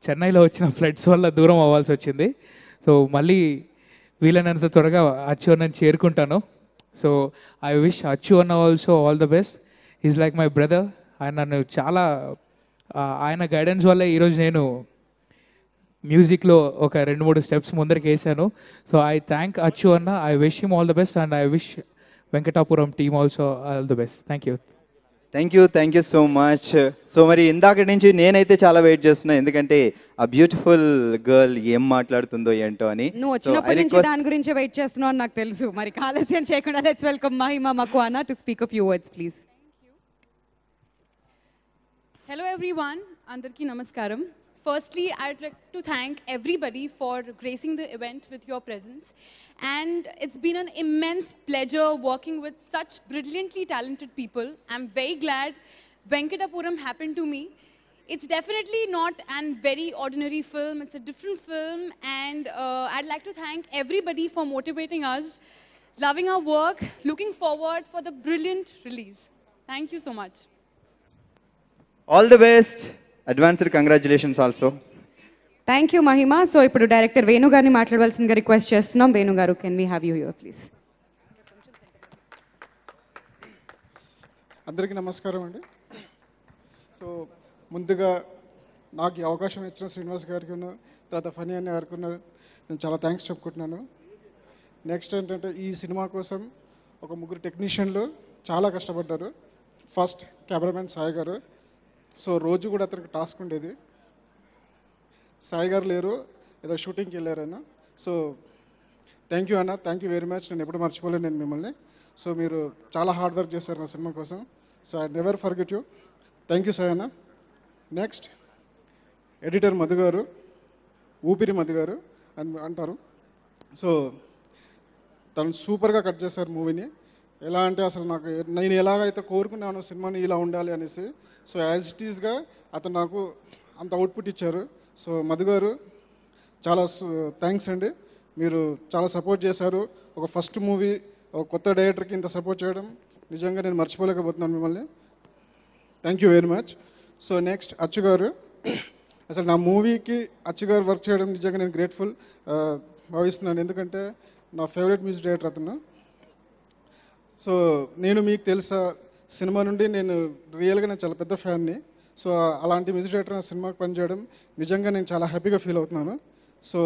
Speaker 10: చెన్నైలో వచ్చిన ఫ్లడ్స్ వల్ల దూరం అవ్వాల్సి వచ్చింది. సో మళ్ళీ వీలైనంత త్వరగా అచ్చు అన్నని చేరుకుంటాను. సో ఐ విష్ అచ్చు అన్న also all the best. Is like my brother. ఆయన నన్ను చాలా ఆయన గైడెన్స్ వల్ల ఈరోజు నేను మ్యూజిక్లో ఒక 2-3 స్టెప్స్ ముందరికి వేసాను. సో ఐ థ్యాంక్ అచ్చు అన్న. I wish him all the best and I wish Venkatapuram team also all the best. Thank you.
Speaker 2: Thank you so much. So మరి ఇందాక నుంచి నేనైతే చాలా వెయిట్ చేస్తున్నా, ఎందుకంటే ఆ బ్యూటిఫుల్ గర్ల్ ఏం మాట్లాడుతుందో ఏంటో అని.
Speaker 1: నువ్వు వచ్చినప్పటి నుంచి దాని గురించి వెయిట్ చేస్తున్నావు అని నాకు తెలుసు. మరి ఆలస్యం చేయకుండా let's welcome Mahima Makwana to speak a few words please.
Speaker 12: Hello everyone, Andarki Namaskaram. Firstly, I'd like to thank everybody for gracing the event with your presence. And it's been an immense pleasure working with such brilliantly talented people. I'm very glad Venkatapuram happened to me. It's definitely not a very ordinary film. It's a different film. And I'd like to thank everybody for motivating us, loving our work, looking forward for the brilliant release. Thank you so much.
Speaker 2: All the best. Advanced congratulations also.
Speaker 1: Thank you Mahima. So ఇప్పుడు డైరెక్టర్ వేణు గారిని మాట్లాడవలసిందిగా రిక్వెస్ట్ చేస్తున్నాం. వేణు గారు, can we have you here please.
Speaker 13: అందరికీ నమస్కారం అండి. సో ముందుగా నాకు ఈ అవకాశం ఇచ్చిన శ్రీనివాస్ గారికి, తర్వాత ఫనీ అన్న గారికి నేను చాలా థ్యాంక్స్ చెప్పుకుంటున్నాను. నెక్స్ట్ ఏంటంటే ఈ సినిమా కోసం ఒక 3 టెక్నీషియన్లు చాలా కష్టపడ్డారు. ఫస్ట్ కెమెరామెన్ సాయి గారు. సో రోజు కూడా అతనికి టాస్క్ ఉండేది. సాయి గారు లేరు, ఏదో షూటింగ్కి వెళ్ళారు ఆయన. సో థ్యాంక్ యూ అన్న, థ్యాంక్ యూ వెరీ మచ్. నేను ఎప్పుడు మర్చిపోలేను నేను మిమ్మల్ని. సో మీరు చాలా హార్డ్ వర్క్ చేశారు నా సినిమా కోసం. So I never forget you. Thank you Sai అన్న. నెక్స్ట్ ఎడిటర్ మధు గారు, ఊపిరి మధు గారు అని అంటారు. సో తను సూపర్గా కట్ చేశారు మూవీని. ఎలా అంటే అసలు నాకు నేను ఎలాగైతే కోరుకున్నాను సినిమాని ఇలా ఉండాలి అనేసి, సో యాజ్ ఇట్ ఈస్గా అతను నాకు అంత అవుట్పుట్ ఇచ్చారు. సో మధు గారు చాలా థ్యాంక్స్ అండి. మీరు చాలా సపోర్ట్ చేశారు. ఒక ఫస్ట్ మూవీ ఒక కొత్త డైరెక్టర్కి ఇంత సపోర్ట్ చేయడం నిజంగా నేను మర్చిపోలేకపోతున్నాను మిమ్మల్ని. Thank you very much. So next అచ్చు గారు. అసలు నా మూవీకి అచ్చు గారు వర్క్ చేయడం నిజంగా నేను గ్రేట్ఫుల్ భావిస్తున్నాను. ఎందుకంటే నా ఫేవరెట్ మ్యూజిక్ డైరెక్టర్ అతను. సో నేను మీకు తెలుసా సినిమా నుండి నేను రియల్గా నేను చాలా పెద్ద ఫ్యాన్ని. సో అలాంటి మ్యూజిక్ డైరెక్టర్ నా సినిమాకి పనిచేయడం నిజంగా నేను చాలా హ్యాపీగా ఫీల్ అవుతున్నాను. సో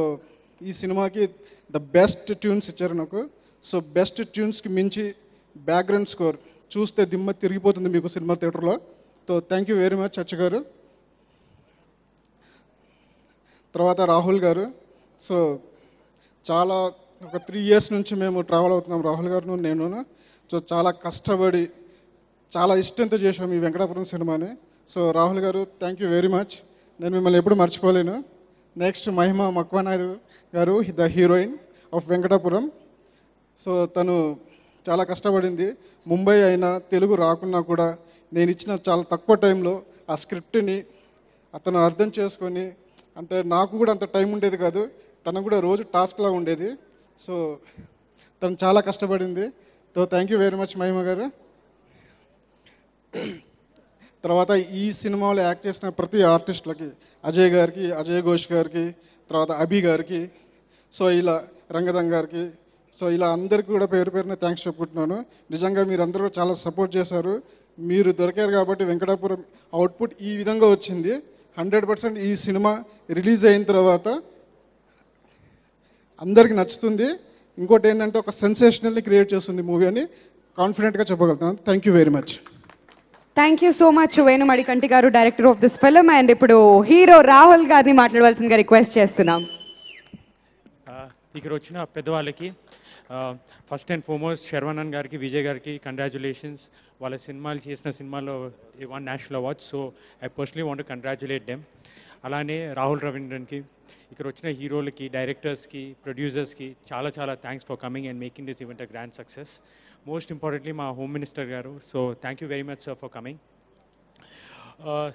Speaker 13: ఈ సినిమాకి ద బెస్ట్ ట్యూన్స్ ఇచ్చారు నాకు. సో బెస్ట్ ట్యూన్స్కి మించి బ్యాక్గ్రౌండ్ స్కోర్ చూస్తే దిమ్మ తిరిగిపోతుంది మీకు సినిమా థియేటర్లో. So thank you very much అచ్చు గారు. తర్వాత రాహుల్ గారు. సో చాలా ఒక 3 years నుంచి మేము ట్రావెల్ అవుతున్నాం రాహుల్ గారు నేను. సో చాలా కష్టపడి చాలా ఇష్టంతో చేసాం ఈ వెంకటాపురం సినిమాని. సో రాహుల్ గారు థ్యాంక్ యూ వెరీ మచ్. నేను మిమ్మల్ని ఎప్పుడు మర్చిపోలేను. నెక్స్ట్ మహిమ మక్వానాయుడు గారు, the heroine of Venkatapuram. So తను చాలా కష్టపడింది. ముంబై అయినా తెలుగు రాకున్నా కూడా నేను ఇచ్చిన చాలా తక్కువ టైంలో ఆ స్క్రిప్ట్ని అతను అర్థం చేసుకొని, అంటే నాకు కూడా అంత టైం ఉండేది కాదు, తనకు కూడా రోజు టాస్క్లా ఉండేది. సో తను చాలా కష్టపడింది. So thank you very much Mahima garu. తర్వాత ఈ సినిమాలో యాక్ట్ చేసిన ప్రతి ఆర్టిస్టులకి, అజయ్ గారికి, అజయ్ ఘోష్ గారికి, తర్వాత అభి గారికి, సో ఇలా రంగదంగ్ గారికి, సో ఇలా అందరికీ కూడా పేరు పేరున థ్యాంక్స్ చెప్పుకుంటున్నాను. నిజంగా మీరందరూ చాలా సపోర్ట్ చేశారు. మీరు దొరికారు కాబట్టి వెంకటాపురం అవుట్పుట్ ఈ విధంగా వచ్చింది. 100% ఈ సినిమా రిలీజ్ అయిన తర్వాత అందరికీ నచ్చుతుంది. ఇంకోటి ఏంటంటే ఒక సెన్సేషనల్ని క్రియేట్ చేస్తుంది మూవీ అని కాన్ఫిడెంట్గా చెప్పగలుగుతాను. Thank you very much.
Speaker 1: Thank you so much Venu Madikanti garu, director of this film. And ఇప్పుడు హీరో రాహుల్ గారిని మాట్లాడవలసిందిగా రిక్వెస్ట్ చేస్తున్నాం.
Speaker 5: ఇక్కడ వచ్చిన పెద్దవాళ్ళకి ఫస్ట్ అండ్ ఫార్మోస్ట్ శర్వానంద్ గారికి, విజయ్ గారికి కంగ్రాచులేషన్స్. వాళ్ళ సినిమాలు చేసిన సినిమాలో one national awards. So I personally want to congratulate them. అలానే రాహుల్ రవీంద్రన్కి, ఇక్కడ వచ్చిన హీరోలకి, డైరెక్టర్స్కి, ప్రొడ్యూసర్స్కి చాలా చాలా thanks for coming and making this event a grand success. Most importantly మా హోమ్ మినిస్టర్ గారు. So thank you very much sir for coming.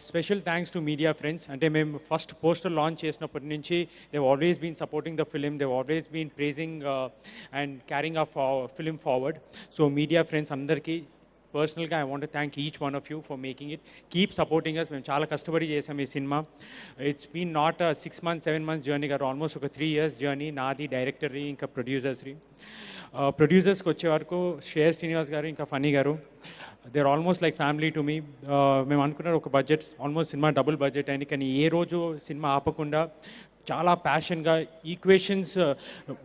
Speaker 5: Special thanks to media friends. అంటే మేము ఫస్ట్ పోస్టర్ లాంచ్ చేసినప్పటి నుంచి they've always been supporting the film, they've always been praising and carrying a film forward. So media friends అందరికీ పర్సనల్గా I want thank each one of you for making it. Keep supporting us. మేము చాలా కష్టపడి చేసాం ఈ సినిమా. It's been not 6 months 7 months journey గారు, ఆల్మోస్ట్ ఒక 3 years జర్నీ నాది, డైరెక్టర్ని, ఇంకా ప్రొడ్యూసర్స్ని. ప్రొడ్యూసర్స్కి వచ్చే వరకు శ్రేయస్ శ్రీనివాస్ గారు, ఇంకా Phani garu, they are almost like family to me. మేము అనుకున్నారు ఒక బడ్జెట్, ఆల్మోస్ట్ సినిమా డబుల్ బడ్జెట్ అయింది, కానీ ఏ రోజు సినిమా ఆపకుండా చాలా ప్యాషన్గా ఈక్వేషన్స్,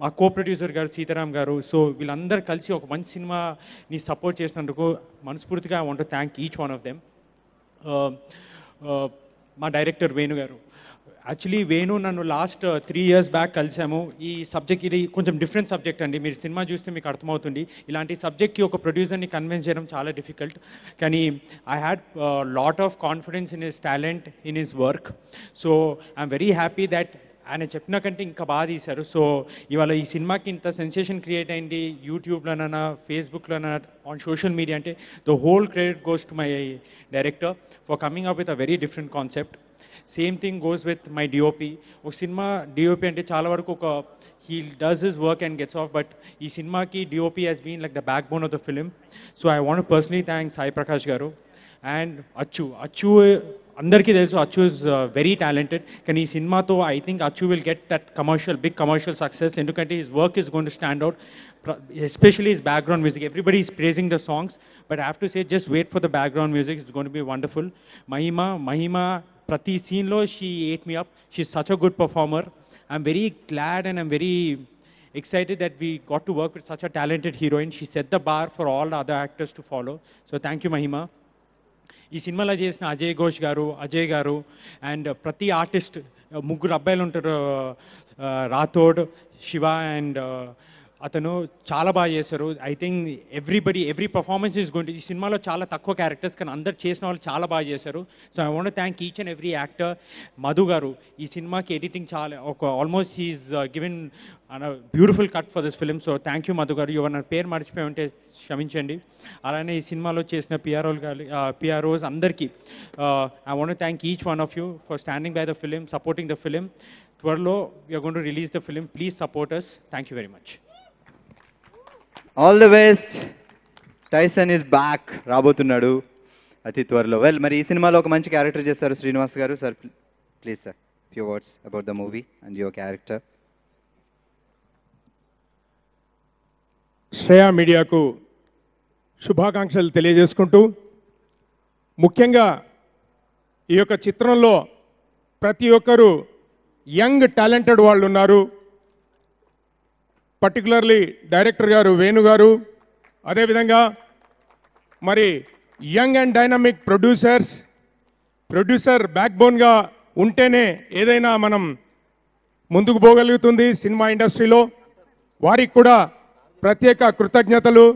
Speaker 5: మా కో ప్రొడ్యూసర్ గారు సీతారాం గారు, సో వీళ్ళందరూ కలిసి ఒక మంచి సినిమాని సపోర్ట్ చేసినందుకు మనస్ఫూర్తిగా I want to thank each one of them. మా డైరెక్టర్ వేణు గారు, యాక్చువల్లీ వేణు నన్ను లాస్ట్ 3 years బ్యాక్ కలిసాము. ఈ సబ్జెక్ట్ ఇది కొంచెం డిఫరెంట్ సబ్జెక్ట్ అండి, మీరు సినిమా చూస్తే మీకు అర్థమవుతుంది. ఇలాంటి సబ్జెక్ట్కి ఒక ప్రొడ్యూసర్ని కన్విన్స్ చేయడం చాలా డిఫికల్ట్, కానీ I had lot of confidence in his talent, in his work. So I'm very happy that ఆయన చెప్పిన కంటే ఇంకా బాగా తీశారు. సో ఇవాళ ఈ సినిమాకి ఇంత సెన్సేషన్ క్రియేట్ అయింది, యూట్యూబ్లోనైనా, ఫేస్బుక్లోనైనా, ఆన్ సోషల్ మీడియా. అంటే the whole credit goes to my director for coming up with a very different concept. Same thing goes with my DOP. ఒక సినిమా డిఓపి అంటే చాలా వరకు ఒక he does his work and gets off, but ఈ సినిమాకి DOP he's been like the backbone of the film. So I want personally thank Sai Prakash గారు అండ్ అచ్చు అందరికీ తెలుసు అచ్చు ఇస్ వెరీ టాలెంటెడ్, కానీ ఈ సినిమాతో I think Achu will get that big commercial success, ఎందుకంటే his work is going to stand out, especially his background music. Everybody is praising the songs, but I have to say just wait for the background music, it's going to be wonderful. Mahima ప్రతి సీన్లో she ate me up. She's such a good performer. I'm very glad and I'm very excited that we got to work with such a talented heroine. She set the bar for all the other actors to follow. So thank you, Mahima. ఈ సినిమాలో చేసిన అజయ్ ఘోష్ గారు, అజయ్ గారు అండ్ ప్రతి ఆర్టిస్ట్, ముగ్గురు అబ్బాయిలు ఉంటారు, రాథోడ్, శివ అండ్ అతను చాలా బాగా చేశారు. I think every performance is going to, ఈ సినిమాలో చాలా తక్కువ క్యారెక్టర్స్ కానీ అందరు చేసిన వాళ్ళు చాలా బాగా చేశారు. So I want thank each and every actor. Madhu గారు ఈ సినిమాకి ఎడిటింగ్ చాలా almost he is given beautiful cut for this film. So thank you Madhu గారు. ఎవరైనా పేరు మర్చిపోయి ఉంటే క్షమించండి. అలానే ఈ సినిమాలో చేసిన పిఆర్ఓస్ అందరికీ I want thank each one of you for standing by the film, supporting the film. త్వరలో we're going to release the film. Please support us. Thank you very much.
Speaker 2: All the best. Tyson is back, రాబోతున్నాడు అతి త్వరలో. వెల్, మరి ఈ సినిమాలో ఒక మంచి క్యారెక్టర్ చేస్తారు శ్రీనివాస్ గారు. Sir please sir, few words about the movie and your character.
Speaker 6: Shreya మీడియాకు శుభాకాంక్షలు తెలియజేసుకుంటూ ముఖ్యంగా ఈ యొక్క చిత్రంలో ప్రతి ఒక్కరూ యంగ్ టాలెంటెడ్ వాళ్ళు ఉన్నారు. పర్టికులర్లీ డైరెక్టర్ గారు వేణు గారు, అదేవిధంగా మరి యంగ్ అండ్ డైనమిక్ ప్రొడ్యూసర్ బ్యాక్బోన్గా ఉంటేనే ఏదైనా మనం ముందుకు పోగలుగుతుంది సినిమా ఇండస్ట్రీలో. వారికి కూడా ప్రత్యేక కృతజ్ఞతలు.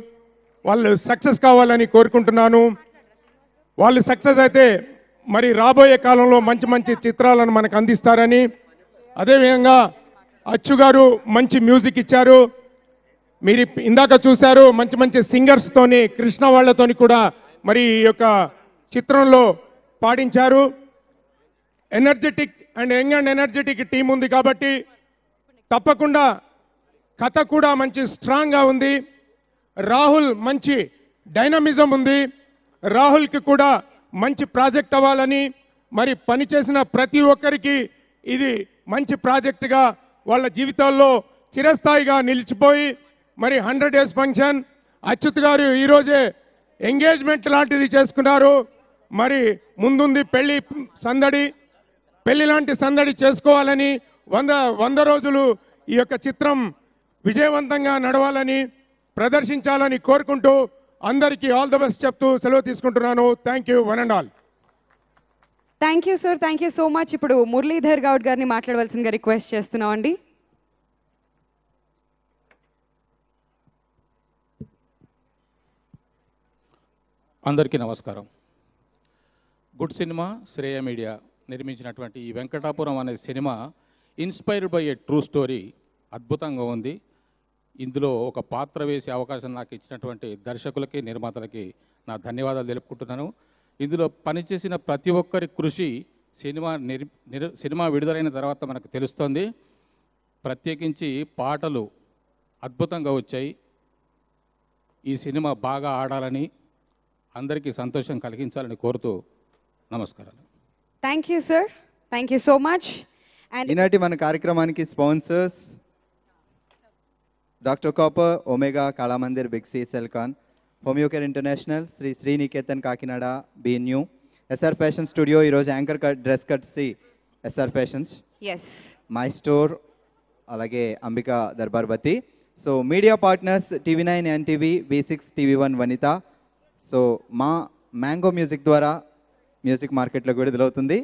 Speaker 6: వాళ్ళు సక్సెస్ కావాలని కోరుకుంటున్నాను. వాళ్ళు సక్సెస్ అయితే మరి రాబోయే కాలంలో మంచి మంచి చిత్రాలను మనకు అందిస్తారని, అదేవిధంగా అచ్చు గారు మంచి మ్యూజిక్ ఇచ్చారు. మీరు ఇందాక చూశారు మంచి మంచి సింగర్స్తోని, కృష్ణ వాళ్ళతోని కూడా మరి ఈ యొక్క చిత్రంలో పాడించారు. Energetic and young and energetic team ఉంది కాబట్టి తప్పకుండా కథ కూడా మంచి స్ట్రాంగ్గా ఉంది. రాహుల్ మంచి డైనమిజం ఉంది. రాహుల్కి కూడా మంచి ప్రాజెక్ట్ అవ్వాలని, మరి పనిచేసిన ప్రతి ఒక్కరికి ఇది మంచి ప్రాజెక్టుగా వాళ్ళ జీవితాల్లో చిరస్థాయిగా నిలిచిపోయి మరి 100 days ఫంక్షన్ అచ్యుత్ గారు ఈరోజే ఎంగేజ్మెంట్ లాంటిది చేసుకున్నారు. మరి ముందుంది పెళ్లి సందడి, పెళ్లి లాంటి సందడి చేసుకోవాలని, 100 రోజులు ఈ యొక్క చిత్రం విజయవంతంగా నడవాలని, ప్రదర్శించాలని కోరుకుంటూ అందరికీ ఆల్ ద బెస్ట్ చెప్తూ సెలవు తీసుకుంటున్నాను. Thank you one and all.
Speaker 1: Thank you sir, thank you so much. ఇప్పుడు మురళీధర్ గౌడ్ గారిని మాట్లాడవలసిందిగా రిక్వెస్ట్ చేస్తున్నామండి.
Speaker 8: అందరికీ నమస్కారం. గుడ్ సినిమా శ్రేయ మీడియా నిర్మించినటువంటి ఈ వెంకటాపురం అనే cinema inspired by A true story అద్భుతంగా ఉంది. ఇందులో ఒక పాత్ర వేసే అవకాశం నాకు ఇచ్చినటువంటి దర్శకులకి, నిర్మాతలకి నా ధన్యవాదాలు తెలుపుకుంటున్నాను. ఇందులో పనిచేసిన ప్రతి ఒక్కరి కృషి సినిమా విడుదలైన తర్వాత మనకు తెలుస్తుంది. ప్రత్యేకించి పాటలు అద్భుతంగా వచ్చాయి. ఈ సినిమా బాగా ఆడాలని, అందరికీ సంతోషం కలిగించాలని కోరుతూ నమస్కారాలు.
Speaker 1: Thank you sir, thank you so much. And
Speaker 2: ఈనాటి మన కార్యక్రమానికి sponsors doctor copper, Omega, Kalamandir, big C, Celkon, Homeocare International, Shri Srinikethan Kakinada, B New, SR fashion studio, ఈరోజు anchor cut dress cut C SR fashions, my store, అలాగే Ambika Darbar Bathi. So media partners TV9 NTV, V6, TV1 Vanitha. So మా మ్యాంగో మ్యూజిక్ ద్వారా మ్యూజిక్ మార్కెట్లోకి విడుదలవుతుంది.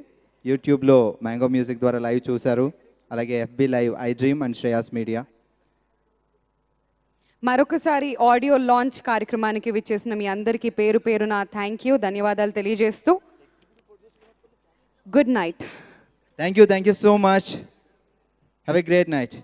Speaker 2: యూట్యూబ్లో మ్యాంగో మ్యూజిక్ ద్వారా లైవ్ చూశారు. అలాగే FB live, I dream and Shreyas media.
Speaker 1: మరొకసారి ఆడియో లాంచ్ కార్యక్రమానికి విచ్చేసిన మీ అందరికీ పేరు పేరున థ్యాంక్ యూ, ధన్యవాదాలు తెలియజేస్తూ good night.
Speaker 2: Thank you so much. Have a great night.